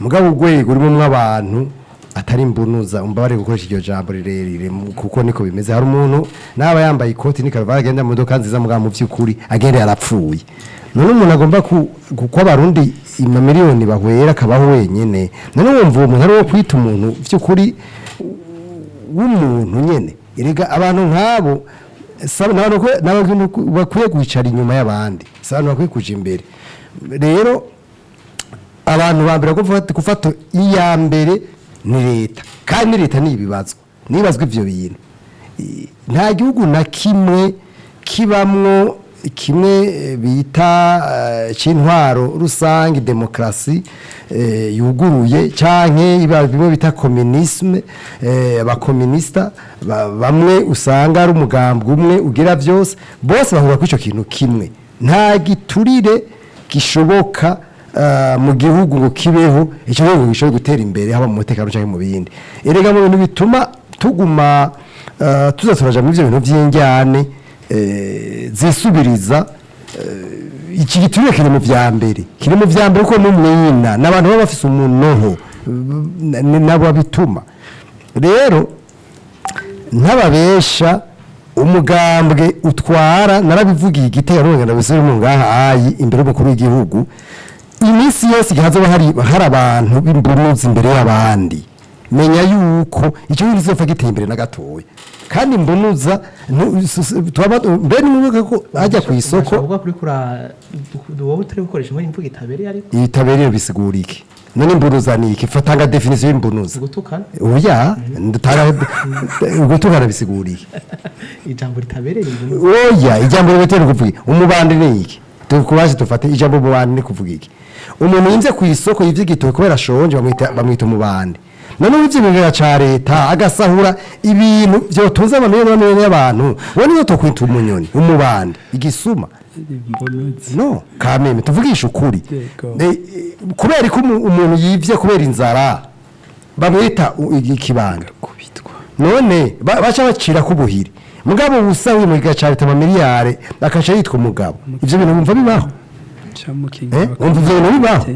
mugabo urwego rurimo abantu atari imbunuza umbabare gukoresha iryo jambo rirerire kuko niko bimeze hari umuntu naba yambaye ikoti n'ikaruvati agenda mu modoka nziza mugabo mu by'ukuri agenda yarapfuye none umuntu agomba kuko abarundi imamiliyoni bahwera akabaho wenyine none wumva uwo muntu ari wo kwita umuntu by'ukuri w'umuntu nyene erega abantu nk'abo bakwiye kwicara inyuma y'abandi si abantu bakwiye kuja imbere rero abantu ba mbere gufata iya mbere ni leta kandi leta nibazwa ivyo bintu nta gihugu na kimwe kibamwo kimwe bita c'intwaro rusange demokrasi yuguruye canke bimwe bita communisme abakomunista bamwe usanga ari umugambwe umwe ugira byose bose bahura kwico kintu kimwe nta giturire gishoboka mu gihugu ngo kibeho icyo gihugu gishobora gutera imbere haba mu mutekano cyangwa mu bindi erega mu bintu bituma tuguma tuzaturaja mu ivyo bintu vy'injyane zisubiriza iki giturire kiri mu vya mbere uko n'umwina n'abantu baba bafise umunoho nabo bituma rero ntababesha umugambwe utwara narabivugiye igitero ngana bisere mu ngaha ayi imbere y'umukuru w'igihugu iminsi yose gihazoba hari abantu b'imbunuzi imbere y'abandi menya yuko icyo winzi zopfa giteye imbere na gatoya kandi imbunuza mbere n'umwuka ko ajya ku isoko uvuga kuri wowe utari gukoresha muri imvugo itabereye ariko itabereye bisigura iki none imbunuza ni iki fatanga definition y'imbunuza gutukana oya gutukana bisigura iki ijambo ritabereye imbunuza oya ijambo ribetere kuvuga umubandi ni iki tukubaje dufate ijambo umubandi ni kuvuga iki umuntu yinze ku isoko y'ivyigitoke kubera ashonje bamwita umubandi none uvyibingira ca leta agasahura ibintu byotunze abantu y'abantu wone yo tokwita umunyoni umubandi igisuma no kameme tuvugisha ukuri kubera ko umuntu yivye kubera inzara bamwita ikibanga kubitwa none baca bacira kubuhiri mugabo ubusawe mu gica leta miliyari akaca yitwa umugabo ivyo bintu bumva bibaho umva ivyo bintu bibaho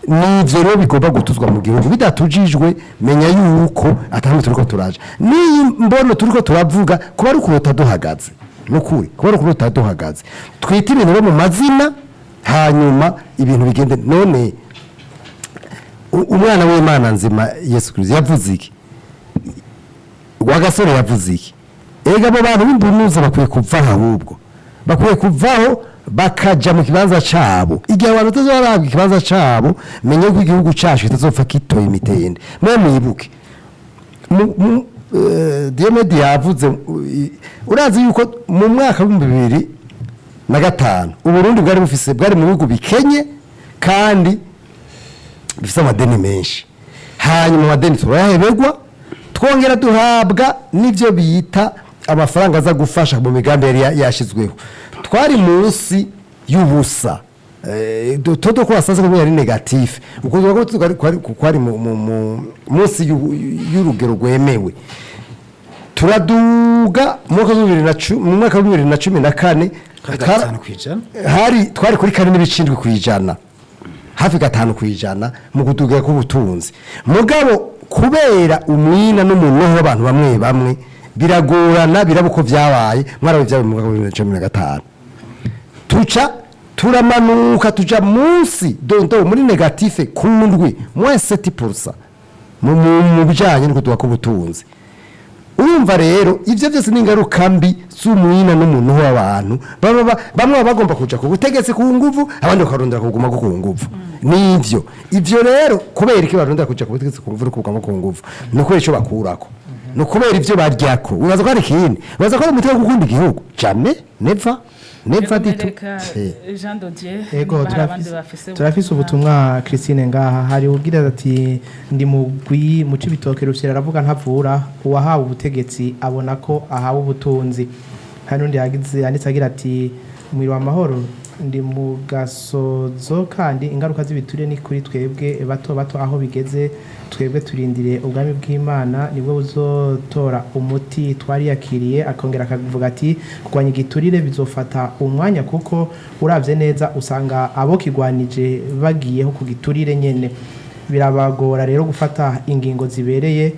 nivyo rero bigomba gutuzwa mu gihugu bidatujijwe menya yuko atamwe turiko turaje ni mbono turiko turavuga kuba ari kurota duhagaze nukuri kuba ari kurota duhagaze twita ibintu mu mazina hanyuma ibintu bigende none umwana w'Imana nzima Yesu Kristo yavuze iki Rwagasore yavuze iki ega abo bantu b'imbunuza bakwiye kuva ahubwo bakwiye kuvaho bakaja mu kibanza cabo igihe abantu tuzorabwa ikibanza cabo menye ko igihugu cacu kitazopfa kitoye imitende mwe mwibuke Diomède yavuze urazi yuko mu mwaka wa 2005 Uburundi bwari mu bihugu bikenye kandi bifite amadeni menshi hanyuma amadeni turayahebegwa twongera duhabwa n'ivyo bita amafaranga aza gufasha mu migambi yari yashizweho twari munsi y'ubusa toto ko asanzwe ko yari negatif uko twari munsi y'urugero rwemewe turaduga mu mwaka wa 2014 twari kuri 4.7% hafi 5% mu kuduga k'ubutunzi mugabo kubera umwina n'umuntu w'abantu bamwe biragorana birabuko vyabaye mwarawe vyabaye mu mwaka wa 2015 turamanuka tuja munsi dondo muri negative kundwi -7% mu bijanye no kuduga k'ubutunzi urumva rero ivyo byose n'ingaruka mbi z'umwina n'umuntu w'abantu bamwe bagomba kuja ku butegetsi ku nguvu abandi bakarondera kuguma ku nguvu nivyo ivyo rero kubera iki barondera kuja ku butegetsi ku nguvu no kuguma ku nguvu nuko ico bakurako no kubera ivyo baryako ubaza ko ari kindi ubaza ko ari umutwe wo gukunda igihugu jamais never Jean Dodier ego turafise ubutumwa Christine ngaha hari ugira ati ndi mugwi mu cibitoke rusira aravuga ntavura uwahawe ubutegetsi abona ko ahawe ubutunzi hano ndi yagize yanditse agira ati mwiri wa mahoro ndi mu gasozo kandi ingaruka z'ibiturire ni kuri twebwe bato aho bigeze twebwe turindire ubwami bw'Imana nibwo buzotora umuti twariyakiriye akongera akavuga ati kurwanya igiturire bizofata umwanya kuko uravye neza usanga abo kigwanije bagiyeho ku giturire nyene birabagora rero gufata ingingo zibereye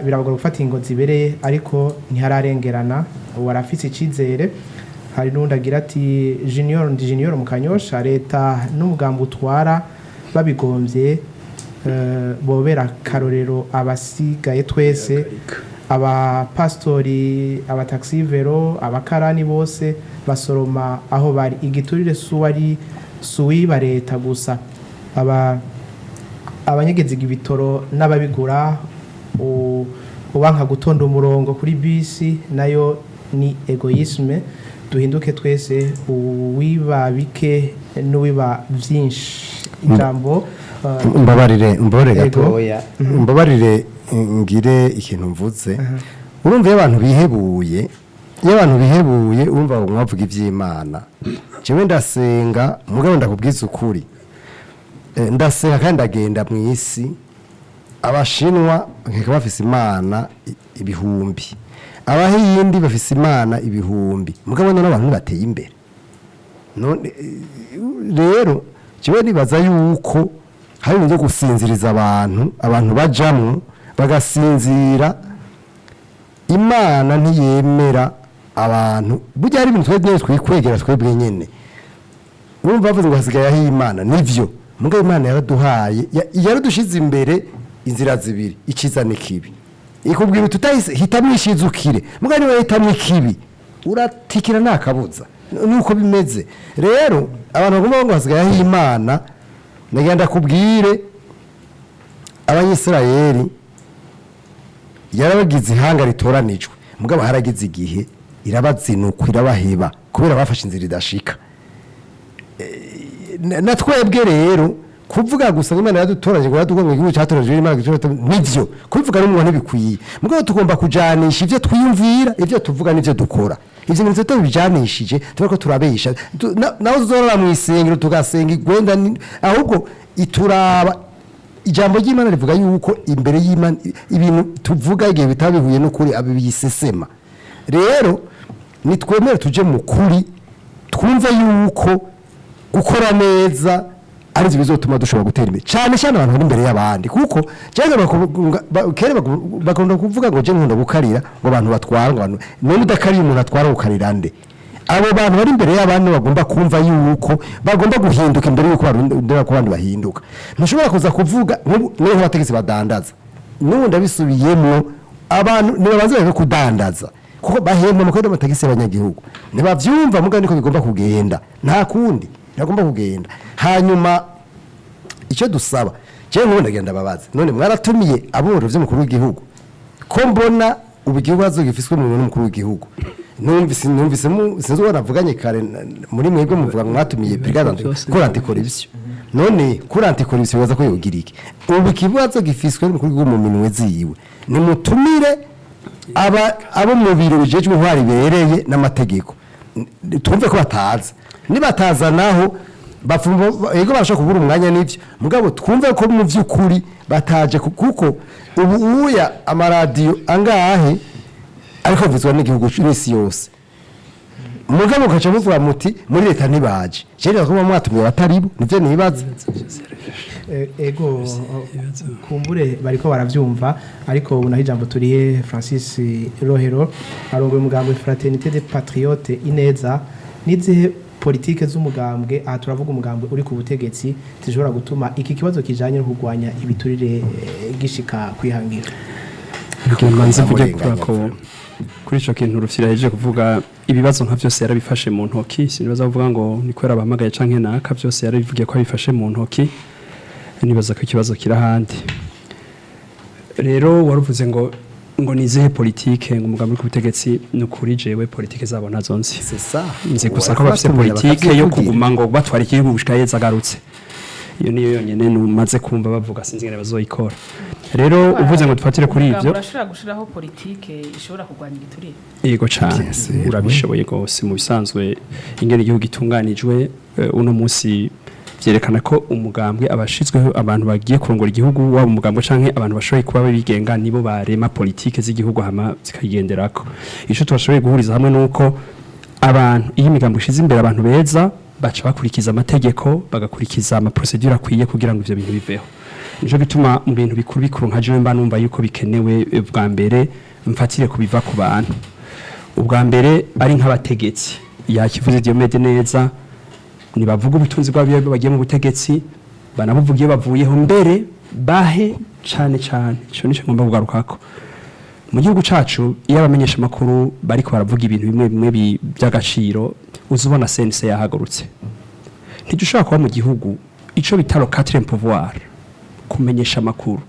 birabagora gufata ingingo zibereye ariko ntihararengerana warafise icizere hari n'undi agira ati junior mu Kanyosha leta n'umugambi utwara babigombye bobera karorero abasigaye twese abapastori abataxivero abakarani bose basoroma aho bari igiturire suwiba leta gusa abanyegezi ibitoro n'ababigura ubanka gutonda umurongo kuri bisi nayo ni egoisme duhinduke twese uwiba bike n'uwiba byinshi ijambo mbabarire gatoya mbabarire ngire ikintu mvuze urumva iyo abantu bihebuye urumva ngo mwavuga iby'Imana jewe ndasenga mugabo ndakubwiza ukuri ndasenga kandi ndagenda mu isi abashinwa nkeka bafise Imana ibihumbi abahindi bafise Imana ibihumbi mugabo none abantu bateye imbere none rero jewe nibaza yuko hari ibintu byo gusinziriza abantu bajamwo bagasinzira Imana ntiyemera abantu burya hari ibintu twebwe twikwegera twebwe nyene urumva bavuze ngo hasigaye aho Imana nivyo mugabo Imana yaraduhaye yaradushize imbere inzira zibiri iciza n'ikibi ikubwira tutahise hitamwishizukire mugabo niwe hitamwe ikibi uratikira nakabuza nuko bimeze rero abantu bagomba ngo hasigaye aho Imana nagenda kubwire abanyisirayeli yarabagize ihanga ritoranijwe mugabo haragize igihe irabazinukwa irabaheba kubera bafashe inzira idashika na twebwe rero kuvuga gusa Imana yadutoranye ngo yadukonga igihugu cyatoranijwe Imana nivyo kubivuga n'umuntu bikwiye mugabo tugomba kujanisha ivyo twiyumvira ivyo tuvuga n'ivyo dukora ivyo bintu tete bijanishije tuko turabesha naho uzorora mu isengero tugasenga igwenda ahubwo ituraba ijambo ry'Imana rivuga yuko imbere y'Imana ibintu tuvuga igihe bitabihuye no kuri abibisesema rero nitwemere tuje mu kuri twumva yuko gukora neza ari byo bizotuma dushobora gutera imbere cyane cyane abantu bari imbere y'abandi kuko cyangwa bakunda kuvuga ngo je nkunda gukarira ngo abantu batwara ngo abantu none udakariye umuntu atwara gukarira nde abo bantu bari imbere y'abandi bagomba kumva yuko bagomba guhinduka imbere yuko abandi bahinduka ntushobora kuza kuvuga niho bategetse badandaza n'ubundi abisubiyemo abantu nibabanze bari kudandaza kuko bahemba mu kwenda amatagisi y'abanyagihugu ntibavyumva mugabo niko bigomba kugenda nta kundi nagomba kugenda hanyuma icyo dusaba cyane n'ubundi agenda babaza none mwaratumiye aboro vy'umukuru w'igihugu ko mbona ubugihugu azogifiswe mu n'umukuru w'igihugu numvise sinzi ubona avuganye kare muri mwebwe muvuga mwatumiye brigade kurante corruption none kurante corruption baza ko yogira iki ubu kibazo gifiswe n'umukuru w'igihugu mu minwe ziwe ni mutumire abo mu biro bijejwe intwari bereye n'amategeko twumve ko bataza nibataza naho ego barashaka kubura umwanya n'ivyo mugabo twumve ko mu vy'ukuri bataje kuko ubu uya amaradiyo angahe ariko vizwa n'igihugu cy'isi yose mugabo kaca muvuga muti muri leta ntibaje cyane ko mwatumiye bataribo nivyo nibaza ego kumbure bariko baravyumva ariko ubu naho ijambo turihe Francis Rohero arongoye umugambwe Fraternité des Patriotes ineza nizihe politike z'umugambwe aha turavuga umugambwe uri ku butegetsi zishobora gutuma iki kibazo kijanye no kurwanya ibiturire gishika kwihangira manze vuge ko kuri ico kintu rufira heje kuvuga ibibazo nka byose yarabifashe mu ntoki sinibaza kuvuga ngo ni kwera bahamagaye canke naka byose yarabivugiye ko abifashe mu ntoki nibaza ko ikibazo kirahandi rero waruvuze ngo ngo nizihe politike ngo umugambi w'ubutegetsi nukuri jewe politike zabo nazonzi c'est ça nzi gusa ko bafite politike yo kuguma ngo batwara igihugu gushika yeza agarutse iyo niyo yonyene numaze kumva bavuga sinzi ngene bazoyikora rero uvuze ngo dufatire kuri ivyo urashobora gushiraho politike ishobora kurwanya igiturire yego cyane urabishoboye gose mu bisanzwe ingene igihugu gitunganijwe uno munsi byerekana ko umugambwe abashizweho abantu bagiye kurongora igihugu waba umugambwe canke abantu bashoboye kuba bigenga nibo barema politike z'igihugu hama zikagenderako ico twashoboye guhuriza hamwe nuko abantu iyo imigambo ishize imbere abantu beza baca bakurikiza amategeko bagakurikiza ama procedure akwiye kugira ngo ivyo bintu biveho nico gituma mu bintu bikuru nka jewe mba numva yuko bikenewe bwa mbere mfatire kubiva ku bantu ubwa mbere ari nk'abategetsi yakivuze Diomède neza ni bavuga ubutunzi bw'abiyo bagiye mu butegetsi banabuvuga iyo bavuyeho mbere bahe cyane cyo nico ngomba kugarukako mu gihugu cacu iyo abamenyesha makuru bariko baravuga ibintu bimwe by'agaciro uzubona sense yahagurutse ntidushobora kuba mu gihugu ico bitaro quatrième pouvoir kumenyesha makuru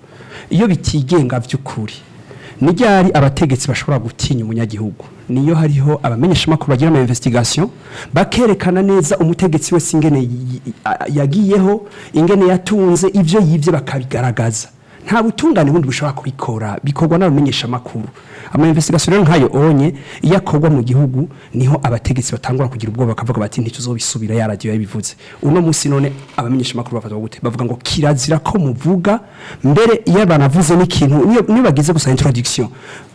iyo bitigenga vy'ukuri nijyari abategetsi bashobora gutinya umunyagihugu niyo hariho abamenyesha makuru bagira ama investigation bakerekana neza umutegetsi wese ingene yagiyeho ingene yatunze ivyo yivye bakabigaragaza nta butungane bundi bushobora kubikora bikorwa n'abamenyesha makuru ama investigation rero nkayo onye iyo akorwa mu gihugu niho abategetsi batangura kugira ubwoba bakavuga bati ntituzobisubira ya radio yabivuze uno munsi none abamenyesha makuru bafatwa gute bavuga ngo kirazira ko muvuga mbere iyo banavuze n'ikintu niyo bagize gusa introduction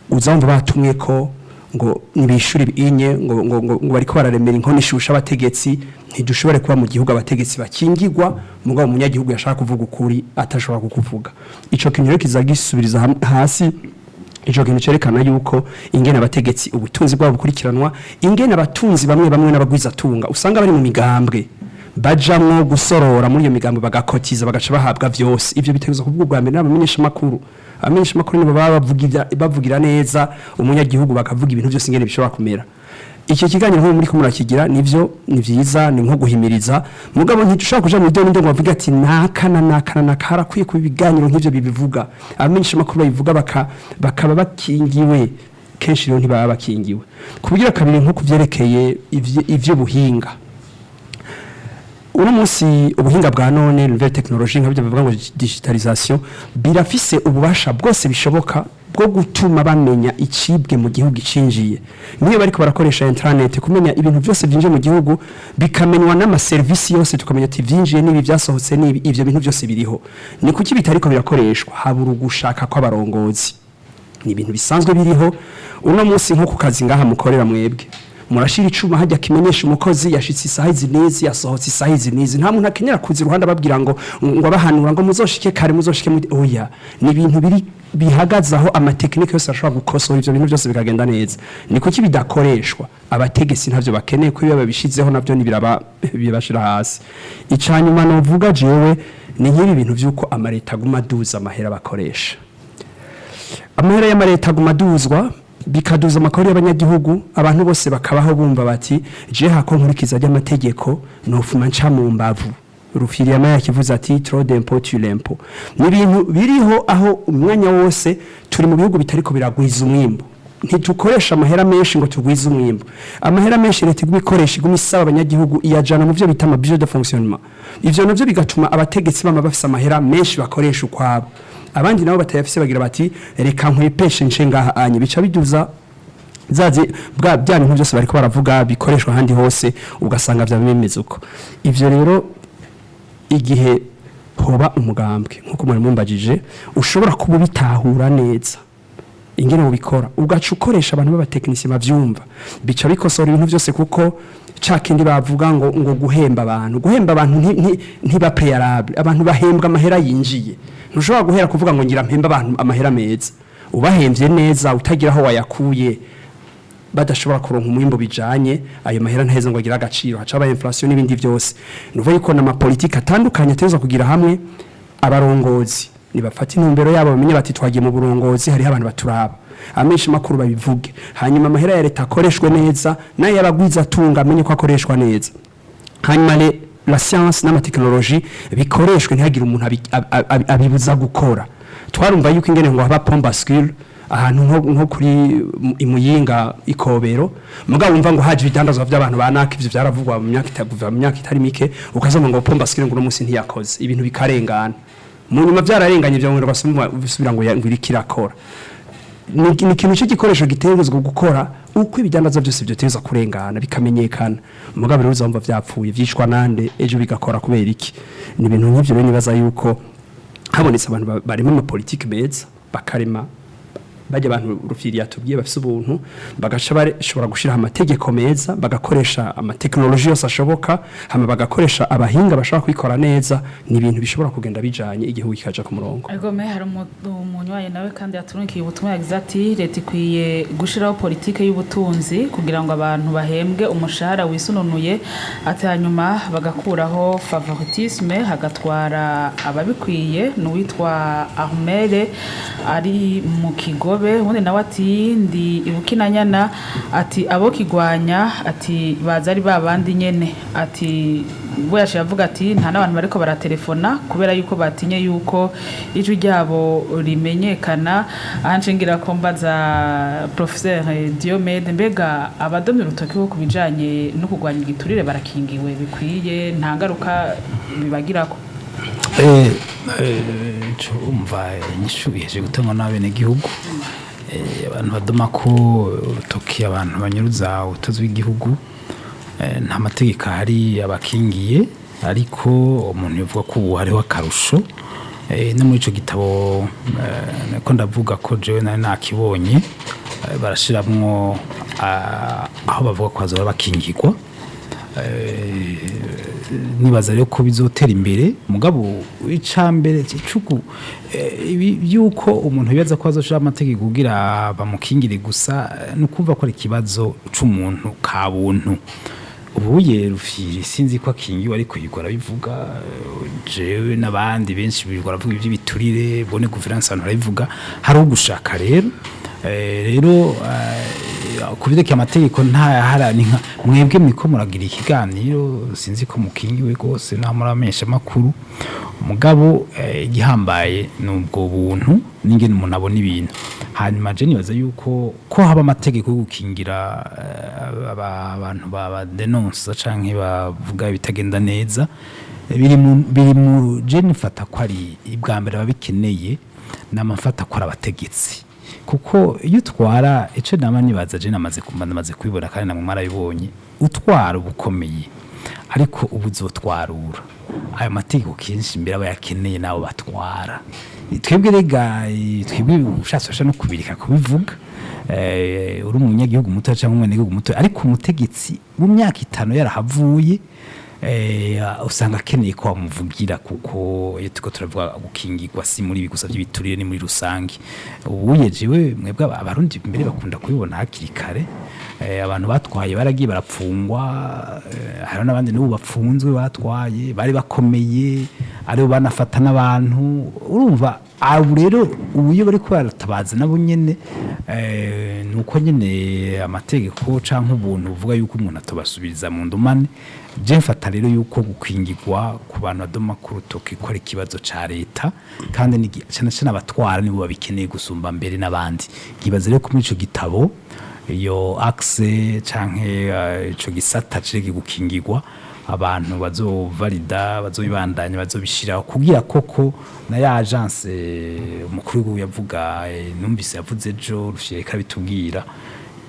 uzamva batumwe ko ngo nibishuri inye ngo bariko bararemera inkoni shusha abategetsi ntidushobore kuba mu gihugu abategetsi bakingirwa mugabo umunyagihugu yashaka kuvuga ukuri atashobora kukuvuga ico kintu rero kizagisubiriza hasi ico kintu cerekana yuko ingene abategetsi ubutunzi bwabo bukurikiranwa ingene abatunzi bamwe n'abagwiza tunga usanga bari mu migambwe bajamwo gusorora muri iyo migambwe bagakotiza bagaca bahabwa vyose ivyo biteguza kuvuga bwa mbere n'abamenyesha makuru abamenyesha makuru nibo bavugira neza umunyagihugu bakavuga ibintu byose ingene bishobora kumera iki kiganiro nko muri ko murakigira nivyo ni vyiza ni nko guhimiriza mugabo ntidushaka kuja mu idoni ndo bavuga ati nakana karakwiye ku biganiro nk'ivyo bibivuga abamenyesha makuru bayivuga bakaba bakingiwe kenshi rero ntibaba bakingiwe kugira kabiri nko kuvyerekeye ivyo buhinga uno munsi ubuhinga bwa none nouvelle technologie nk'abyo bavuga ngo digitalisation birafise ububasha bwose bishoboka bwo gutuma bamenya icibwe mu gihugu icinjiye niyo bariko barakoresha internet kumenya ibintu byose byinje mu gihugu bikamenywa n'ama service yose tukamenya ati vyinjiye nibi byasohotse nibi ivyo bintu byose biriho ni kuki bitariko birakoreshwa habura gushaka kw'abarongozi ni ibintu bisanzwe biriho uno munsi nko ku kazi ngaha mukorera mwebwe murashira icuma hajya kimenyesha umukozi yashitse isaha izi nezi yasohotse isaha izi nezi nta muntu akenyera kuzi ruhanda babwira ngo abahanura ngo muzoshike kare muzoshike oya ni ibintu biri bihagazaho amatekinike yose ashobora gukosora ivyo bintu byose bikagenda neza ni kuki bidakoreshwa abategesi ntavyo bakeneye ko babishizeho navyo nibiraba bibashira hasi icanyuma no vuga jewe ni nk'ibi bintu vyuko amareta guma duza amahera bakoresha amahera y'amareta aguma duzwa bikaduza amakuru y'abanyagihugu abantu bose bakabaho bumva bati je hako nkurikiza ry'amategeko nofuma nca mu mbavu Rufiriyama yakivuze ati trop d'impôt tu l'impôt n'ibintu biriho aho umwanya wose turi mu bihugu bitariko biragwiza umwimbo ntitukoresha amahera menshi ngo tugwize umwimbo amahera menshi leta igubikoresha igumisaba abanyagihugu iyajana mu byo bita ama budget de fonctionnement ivyo navyo bigatuma abategetsi bama bafise amahera menshi bakoresha ukwabo abandi nabo batayafise bagira bati reka nkwepeshe nshenga anye bica biduza zaze bwa bya bintu byose bariko baravuga bikoreshwa handi hose ugasanga bya bimeze uko ivyo rero igihe hoba umugambwe nkuko muri mumbajije ushobora kuba bitahura neza ingene ubikora ugaca ukoresha abantu b'abatekinisi bavyumva bica bikosora ibintu byose kuko cakindi bavuga ngo guhemba abantu ntiba préalable abantu bahembwa amahera yinjiye ntushobora guhera kuvuga ngo ngira mpemba abantu amahera meza ubahemvye neza utagira aho wayakuye badashobora kuronka umwimbo bijanye ayo mahera ntaheza ngo agira agaciro hacaba inflation n'ibindi byose nuvuga yuko na politike atandukanye ateza kugira hamwe abarongozi nibafata intumbero yabo bamenye bati twagiye mu burongozi hari abantu baturaba amenshi makuru babivuge hanyuma amahera ya leta akoreshwe neza nayo yabagwiza tunga amenye ko akoreshwa neza hanyuma la science n'amateknologie bikoreshwe ntihagire umuntu abibuza gukora twarumva yuko ingene ngo haba pompe bascule ahantu nko kuri imuyinga ikobero mugabo umva ngo haje ibidandazwa by'abantu banaka ivyo byaravugwa mu myaka itari mike ukazoma ngo pomba skire ngo umunsi ntiyakoze ibintu bikarengana mu nyuma byararenganye byo ngo basubira ngo kirakora ni ikintu cy'igikoresho gitegerezwa gukora uko ibidandazwa byose byoteza kurengana bikamenyekana mugabo rero uzumva vyapfuye vyishwa nande ejo bigakora kubera iki ni ibintu nk'ivyo rero nibaza yuko habonetse abantu barimo ama politike beza bakarema bajya abantu rufiriya tubwiye bafise ubuntu bagaca bashobora gushira amategeko meza bagakoresha amateknoloji yose ashoboka hama bagakoresha abahinga bashobora kwikora neza ni ibintu bishobora kugenda bijanye igihugu kikaja ku murongo Egome hari umuntu waye nawe kandi yaturunkiye ubutumwa yagize ati leta ikwiye gushiraho politike y'ubutunzi kugira ngo abantu bahembwe umushahara wisununuye atanyuma bagakuraho favoritisme hagatwara ababikwiye n'uwitwa Armele ari mu kigo ubundi nawe ati ndi ibukinanyana ati abo kigwanya ati baza ari babandi nyene ati we yashavuga ati nta nabantu bariko baratelefona kubera yuko batinye yuko ijwi ryabo rimenyekana anshingira ko mbaza professeur Diomède mbega abadomye urutoki wo kubijanye no kugwanya igiturire barakingiwe bikwiye nta ngaruka bibagirako umva inyishubiyeje gutangwa n'abene gihugu abantu badoma ko urutoki abantu banyuruza ubutozi w'igihugu nta mategeko hari abakingiye ariko umuntu yavuga ko ubu hariho akarusho no muri ico gitabo ko ndavuga ko jewe nari nakibonye barashiramwo aho bavuga ko hazora bakingirwa nibaza rero ko bizotera imbere mugabo icambere cy'icugu yuko umuntu bibaza ko azoshira amategeko kugira bamukingire gusa nukumva ko ari kibazo c'umuntu ka buntu ubuye rufiri sinzi ko akingiwe ariko yigora bivuga jewe nabandi benshi bigora vuga iby'ibiturire bone conference abantu barabivuga hari ugushaka rero kubideka amategeko nta harani nka mwebwe miko muragira ikiganiro sinzi ko mukingiwe gose na muramenyesha makuru mugabo igihambaye nubwo buntu n'ingene umuntu abona ibintu hanyuma je nibaza yuko ko haba amategeko yo gukingira abantu baba denonce canke bavuga ibitagenda neza biri mu je nifata ko ari ibwa mbere babikeneye namafata ko ari abategetsi kuko iyo utwara ico nama nibaza je namaze kubibona kandi namwe marabibonye utwara ubukomeye ariko ubuzotwarura ayo mategeko kenshi imbere aba yakeneye nabo batwara twebwe rega twebwe ushasha no kubirika kubivuga uri umunyagihugu muto cyangwa umwenegihugu muto ariko umutegetsi mu myaka 5 yarahavuye usanga akeneye ko bamuvugira kuko iyo tuko turavuga gukingirwa si muri bigusa by'ibiturire ni muri rusangi ubuye jewe mwebwe abarundi imbere bakunda kubibona hakiri kare abantu batwaye baragiye barapfungwa hari n'abandi n'ubu bapfunzwe batwaye bari bakomeye aribo banafata n'abantu urumva abo rero ubuye bari kwaratabaza nabo nyene nuko nyene amategeko canke ubuntu buvuga yuko umuntu atobasubiriza mu ndumane je mfata rero yuko gukingirwa ku bantu badoma ku rutoki ko ari ikibazo ca leta kandi ni cyane cyane abatwara nibo babikeneye gusumba mbere n'abandi gibaze rero muri ico gitabo iyo axe canke ico gisata cege gukingirwa abantu bazovalida bazobibandanya bazobishiraho kugira koko na ya agence umukuru yavuga numvise yavuze ejo rushireka bitubwira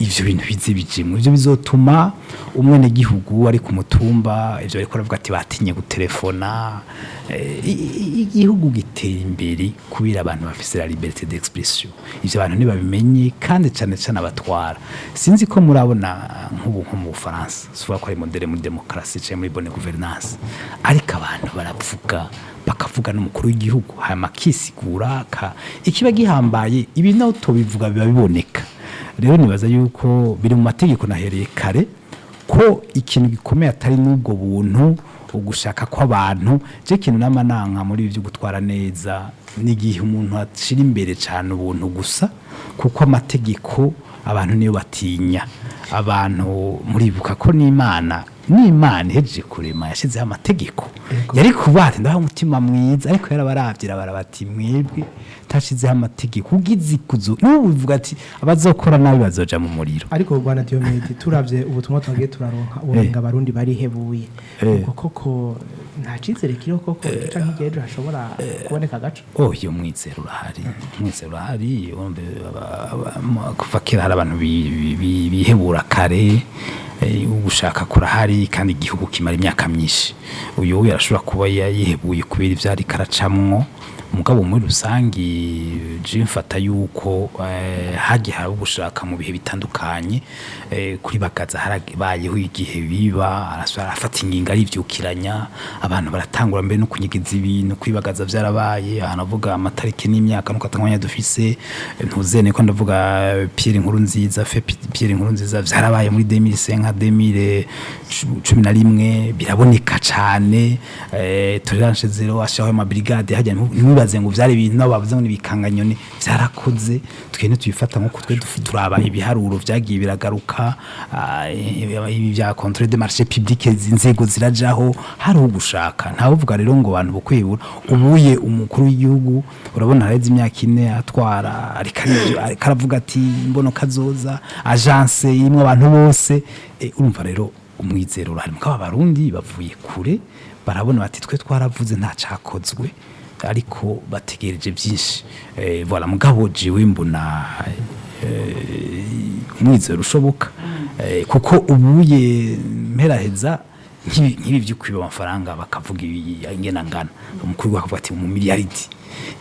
ivyo bintu bize bijimwe ivyo bizotuma umwene gihugu ari ku mutumba ivyo ariko aravuga ati batinye gutelefona igihugu giteye imbere kubira abantu bafise la liberté d'expression ivyo abantu nibabimenye kandi cyane cyane abatwara sinzi ko murabona nk'ubu nko mu Bufaransa suva ko ari modèle muri démocratie cyangwa muri bonne gouvernance ariko abantu baravuga bakavuga n'umukuru w'igihugu hama kisigura ikiba gihambaye ibi naho tobivuga biba biboneka rero nibaza yuko biri mu mategeko nahereye kare ko ikintu gikomeye atari n'ubwo buntu ugushaka kw'abantu je kintu namananka muri byo gutwara neza n'igihe umuntu ashira imbere cyane ubuntu gusa kuko amategeko abantu niyo batinya abantu muribuka ko n'Imana heje kurema yashizeho amategeko yari kubati ndaho umutima mwiza ariko yarabaravye barabati mwebwe tashizeho amategeko ugize kuzo n'uvuga ati abazokora nabi bazoja mu muriro ariko bwana Diomède turavye ubutumwa twagiye turaronka urenga abarundi bari hebuye koko nta cizere kiriho koko canke igihe hashobora kuboneka gaco iyo mwizero urahari kuva kera hari abantu bihebura kare ugushaka kurahari kandi igihugu kimara imyaka myinshi uyu yarashobora kuba yihebuye kubera ivyari karacamwo mugabo muri rusangi je mfata yuko hagiye hari ugushaka mu bihe bitandukanye kuri bagaza harabayeho igihe biba arafata ingingo ari vyukiranya abantu baratangura mbere no kunyigiza ibintu kwibagaza vyarabaye ahanavuga amatariki n'imyaka nuko atanganya dufise ntuzene ko ndavuga Pierre Nkurunziza vyarabaye muri 2005 2011 biraboneka cane tolerance zero ashaho ama brigade hajya nibaze ngo vyari ibintu nabo bavuze ngo nibikanganyone vyarakoze twene tubifata nko twe turaba ibiharuro vyagiye biragaruka ibi vya contrôle de marché public inzego zirajaho hari ugushaka ntavuga rero ngo abantu bokwibura ubuye umukuru w'igihugu urabona hareze imyaka 4 atwara arikaravuga ati mbono kazoza agence imwe abantu bose urumva rero umwizero urahari mukaba abarundi bavuye kure barabona bati twe twaravuze nta cakozwe ariko bategereje byinshi voilà mugabo jiwe mbona umwizero ushoboka kuko ubuye mperaheza nk'ibi by'ukwiba amafaranga bakavuga ingena ngana umukuru wakavuga ati mu miliyaridi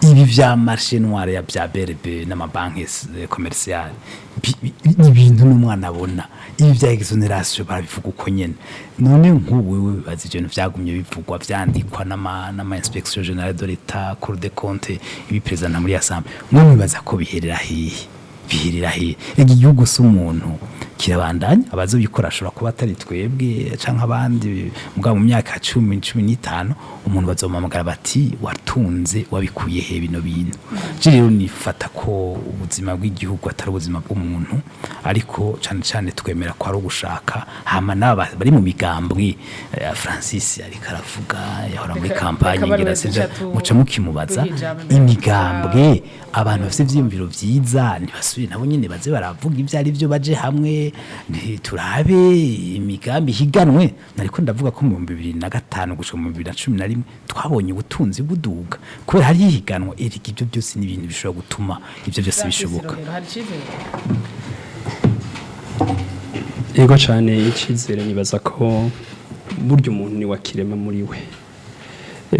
ibi vya marché noir ya bya BRB n'amabanki commercial ibintu n'umwana abona ibi vya exoneration barabivuga uko nyene none nk'ubu wewe bazi ibintu vyagumye bivugwa vyandikwa n'ama inspection générale de l'État Cour des comptes ibi president muri assemblée mwe bibaza ko biherera hehe igihugu s'umuntu kirabandanya abazobikora ashobora kuba atari twebwe canke abandi mugabo mu myaka 10-15 umuntu bazomamagara bati watunze wabikuye he bino bintu rero nifata ko ubuzima bw'igihugu atari ubuzima bw'umuntu ariko cyane twemera ko ari ugushaka hama naba bari mu migambwe Francis ari karavuga yahora muri campagne ngira sije muca mukimubaza imigambwe abantu bafite ivyiyumviro vyiza nibasubire nabo nyine baze baravuga ivyo ari byo baje hamwe turabe imigambi higanwe nariko ndavuga ko mu 2005 gushika mu 2011 twabonye ubutunzi buduga kubera hari higanwa eriki ibyo byose ni ibintu bishobora gutuma ibyo byose bishoboka Ego cyane ikizere nibaza ko buryo umuntu ni wakirema muri we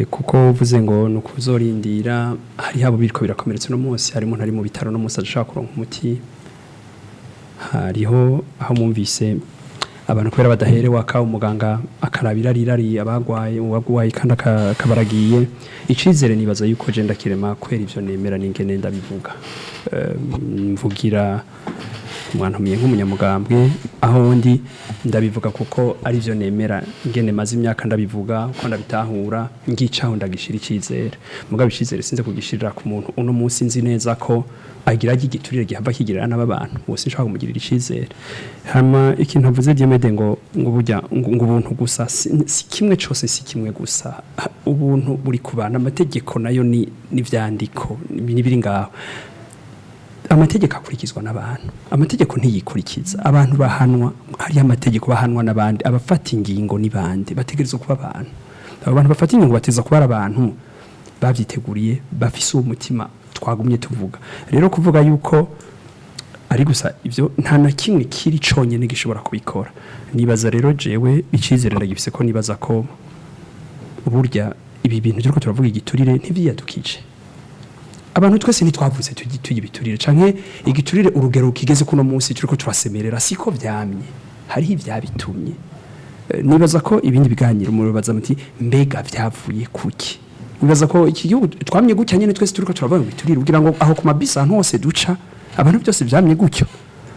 kuko uvuze ngo nukuzorindira hari habo biriko birakomeretse no munsi harimo ntari mu bitaro no munsi ashaka kuronka umuti hariho aho mumvise abantu kwera badaherewe akawo muganga akarabira rirari abagwaye uwagwaye kandi akabaragiye icizere nibaza yuko je ndakirema kwera ivyo nemera n'ingene ndabivuga mvugira umwana umiye nk'umunyamugambwe aho ndi ndabivuga kuko ari byo nemera ngene maze imyaka ndabivuga uko ndabitahura ngicaho ndagishira icizere mugabo icizere sinze kugishirira ku muntu uno munsi nzi neza ko agira igiturire gihava kigirana n'abantu bose nshaka kumugirira icizere hama ikintu avuze Diomède ngo burya ngo ubuntu gusa si kimwe cyose si kimwe gusa ubuntu buri kubana amategeko nayo ni vyandiko biri ngaho amategeko akurikizwa n'abantu amategeko ntiyikurikiza abantu bahanwa hari amategeko bahanwa n'abandi abafata ingingo n'ibandi bategerezwa kuba abantu abo bantu bafata ingingo bateza kuba abantu bavyiteguriye bafise umutima twagumye tuvuga rero kuvuga yuko ari gusa ivyo nta na kimwe kiri conyene gishobora kubikora nibaza rero jewe icizere ndagifise ko nibaza ko burya ibi bintu turiko turavuga igiturire ntivyiyadukije abantu twese ntitwavuze tugibiturire canke igiturire urugero kigeze kuno munsi turiko turasemerera siko vyamye hari ivyabitumye nibaza ko ibindi biganiro mubaza muti mbega vyavuye kuki nibaza ko iki gihugu twamye gutya nyene twese turiko turavuga biturire kugira ngo aho ku mabisa hose duca abantu byose vyamye gutyo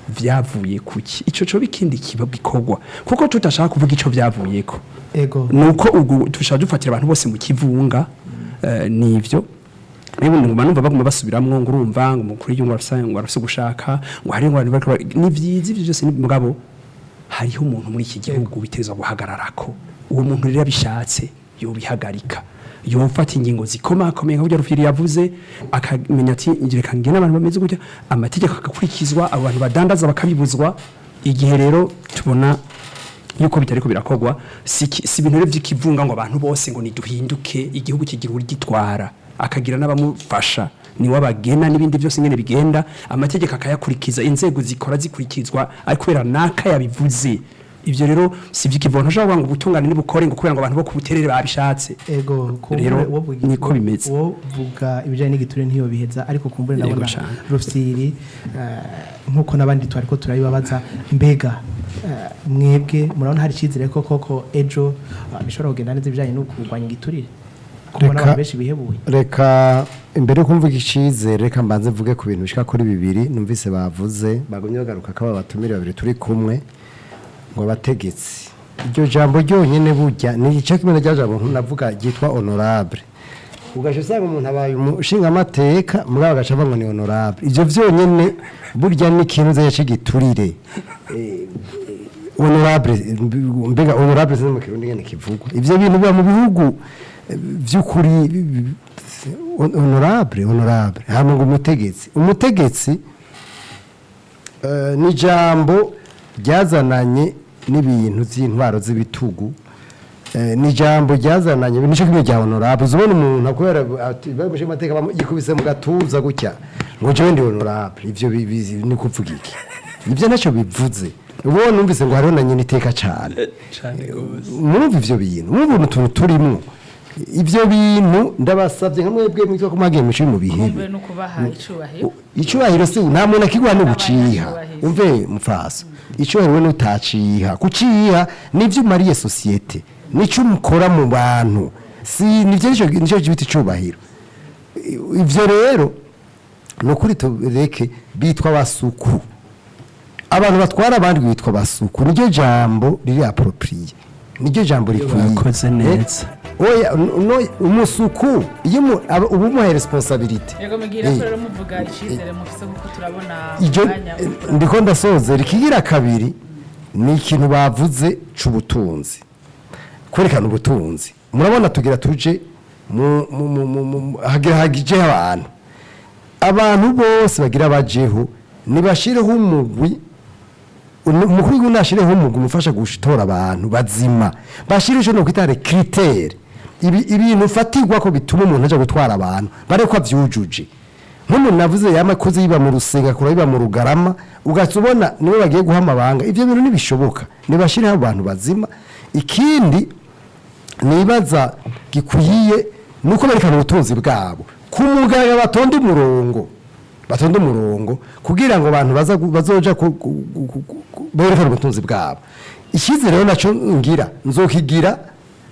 vyavuye kuki ico cyo bikindi kiba bikorwa kuko tutashaka kuvuga ico vyavuyeko ego nuko ugu tushaka dufatira abantu bose mu kivunga nivyo Niba numva baguma basubiramwo ngo urumva ngo umukuru w'igihugu arafise gushaka ngo hari ngo ni vyiza ivyo byose mugabo hariho umuntu muri iki gihugu biteza guhagararako uwo muntu rero abishatse yobihagarika yofata ingingo zikomakomeye nk'uburyo Rufiri yavuze akamenya ati reka ngene abantu bameze gutya amategeko akakurikizwa abantu badandaza bakabibuzwa igihe rero tubona yuko bitariko birakogwa si ibintu rero vy'ikivunga ngo abantu bose ngo niduhinduke igihugu kigira urigitwara akagira n'abamufasha ni wabagena n'ibindi byose ngene bigenda amategeko akayakurikiza inzego zikora zikurikizwa ari kubera naka yabivuze ivyo rero si vy'ikivunga nshaka ngo ubutungane n'ibukore ngo kubera ngo abantu bo kubuterere babishatse ego rero niko bimeze wo vuga ibijanye n'igiturire ntiyo biheza ariko kumbure ndabona Rufiri nkuko nabandi twariko turabibabaza mbega mwebwe murabona hari cyizere koko ejo bishobora kugenda neza ibijanye no kurwanya igiturire kuko n'abantu benshi bihebuye reka imbere yo kumvuga icizere reka mbanze mvuge ku bintu bishika kuri bibiri numvise bavuze bagumye bagaruka kaba batumire babiri turi kumwe ngo bategetsi iryo jambo ryonyene burya ni igice kimwe n'ajambo navuga gitwa honorable ugasha usanga umuntu abaye umushinga amateka mugabo agaca ngo ni honorable ivyo vyonyene burya ni ikintu zeye cigiturire honorable mbega honorable zino mu kirundi ngene kivugwa ivyo bintu biba mu bihugu vy'ukuri honorable hamwe ngo umutegetsi ni jambo ryazananye n'ibintu vy'intwaro z'ibitugu ni jambo ryazananye nico kimwe rya honorable uzobona umuntu akwera bamushe amateka yikubise mu gatuza gutya ngo je ndi honorable ivyo ni kuvuga iki ivyo naco bivuze ubona numvise ngo hariho na nyine iteka cyane mwumva ivyo bintu mwumva utuntu turimwo ivyo bintu ndabasavye nka mwebwe mwitwa ko mwagiye muci mu bihe no kubaha icubahiro se nta muntu akigwa no guciha umve mufasa icubahiro no utaciha kuciha nivyo mariye societe nico mukora mu bantu si nivyo nico gibiti icubahiro ivyo rero no kuri tureke bitwa basuku abantu batwara abandi bitwa basuku niryo jambo riri approprié niryo jambo rikwiye koze neza oya no umusuku iyo ubu mu responsabilité yego mugira ko rero muvuga icizere mufise kuko turabona ndiko ndasoze rikigira kabiri ni ikintu bavuze c'ubutunzi kwerekana ubutunzi murabona tugira tuje hagije abantu bose bagira bajeho nibashireho umugwi umukuru w'igihugu nashireho umugwi umufasha gutora abantu bazima bashireho no kwitare critère ibintu fatigwa ko bituma umuntu aje gutwara abantu bareko avyujuje nk'umuntu navuze yamakoze yiba mu rusenga kura yiba mu rugarama ugatsubona niwe bagiye guha amabanga ivyo bintu nibishoboka nibashireho abantu bazima ikindi nibaza gikwiye nuko berekana ubutunzi bwabo kumugaga batonda umurongo kugira ngo abantu bazoja berekana ubutunzi bwabo ikize rero naco ngira nzokigira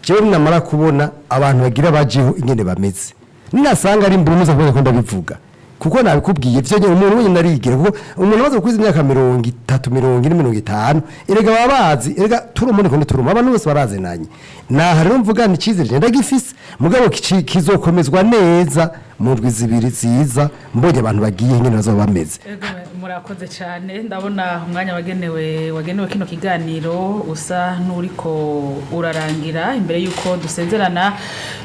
jewe namara kubona abantu bagira bajeho ingene bameze ninasanga ari mbumuza kubera ko ndabivuga kuko nabikubwiye vyo nyene umuntu wenyine narigira kuko umuntu amaze kuza imyaka 30 40 erega babazi erega turumone ko turuma abantu bose barazenanye naha rero mvuga ni cizere ndagifise mugabo kizokomezwa neza mu ndwi zibiri ziza mbonye abantu bagiye nyene bazo bameze murakoze cyane ndabona umwanya wagenewe kino kiganiro usa n'uriko urarangira imbere yuko dusezerana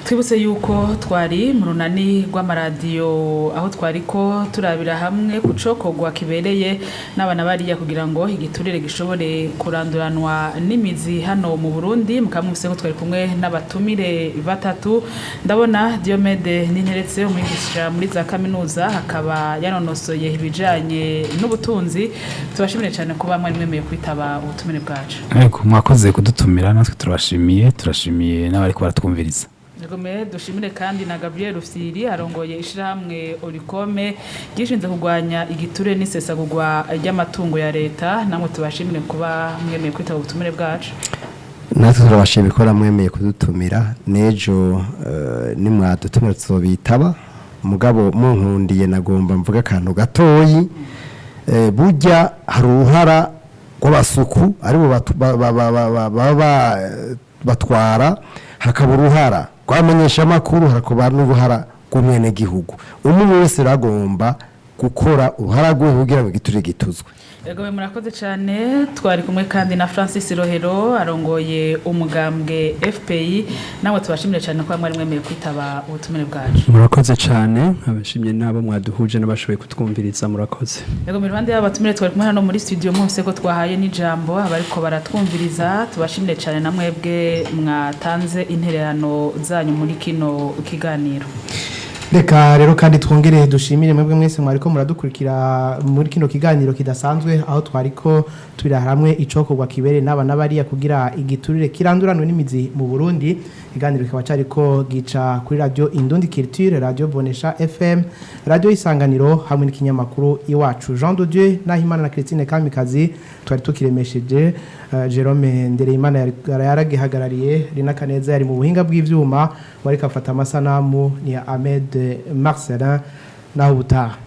twibutse yuko twari mu runani rw'Amaradiyo aho twariko turabira hamwe kucokogwa kibereye n'abana bariya kugira ngo igiturire gishobore kuranduranwa n'imizi hano mu Burundi mukamufise ko twari kumwe n'abatumire batatu ndabona Diomède Ninteretse umwigisha muri za kaminuza hakaba yanonosoye ibijanye n'ubutunzi tubashimire cyane kuba mwari mwemeye kwitaba ubutumire bwacu ariko mwakoze kudutumira natwe turashimiye n'abariko baratwumviriza Ngome dushimire kandi na Gabriel Rufiri arongoye ishirahamwe OLUCOME gishinze kugwanya igiturire n'isesagurwa ry'amatungo ya leta namwe tubashimire kuba mwemeye kwitaba ubutumire bwacu natwe turabashimira ko mwemeye kudutumira nejo nimwadutumira tuzobitaba mugabo munkundiye nagomba mvuga akantu gatoyi burya hari uruhara rw'abasuku aribo batwara hakaba uruhara rwamenyesha amakuru hakaba n'uruhara rw'umwene gihugu umwe wese ragomba gukora uruhara rwe kugira ngo igiturire gituzwe Ego murakoze cyane twari kumwe kandi na Francis Rohero arongoye umugambwe FPI nawe tubashimire cyane ko mwari mwemeye kwitaba ubutumire bwacu. Murakoze cyane abashimye nabo mwaduhuje n'abashoboye kutwumviriza murakoze. Ego mu ruhande y'abatumire twari kumwe hano muri studio mwese ko twahaye n'ijambo abariko baratwumviriza tubashimire cyane na mwebwe mwatanze intererano zanyu muri kino kiganiro. Reka rero kandi twongere dushimire mwebwe mwese mwariko muradukurikira muri kino kiganiro kidasanzwe aho twariko turira hamwe icokorwa kibere n'abana bariya kugira igiturire kiranduranwe n'imizi mu Burundi. Ikiganiro kikaba cariko gica kuri Radiyo Indundi Culture, Radiyo Bonesha FM, Radiyo Isanganiro hamwe n'ikinyamakuru Iwacu. Jean de Dieu Nahimana na Christine Kamikazi twari tukiremesheje. Jerome Ndereyimana yaragihagarariye, Rina Kaneza yari mu buhinga bw'ivyuma, wari kafata amasanamu ni Ahmed Marcelin naho butaha.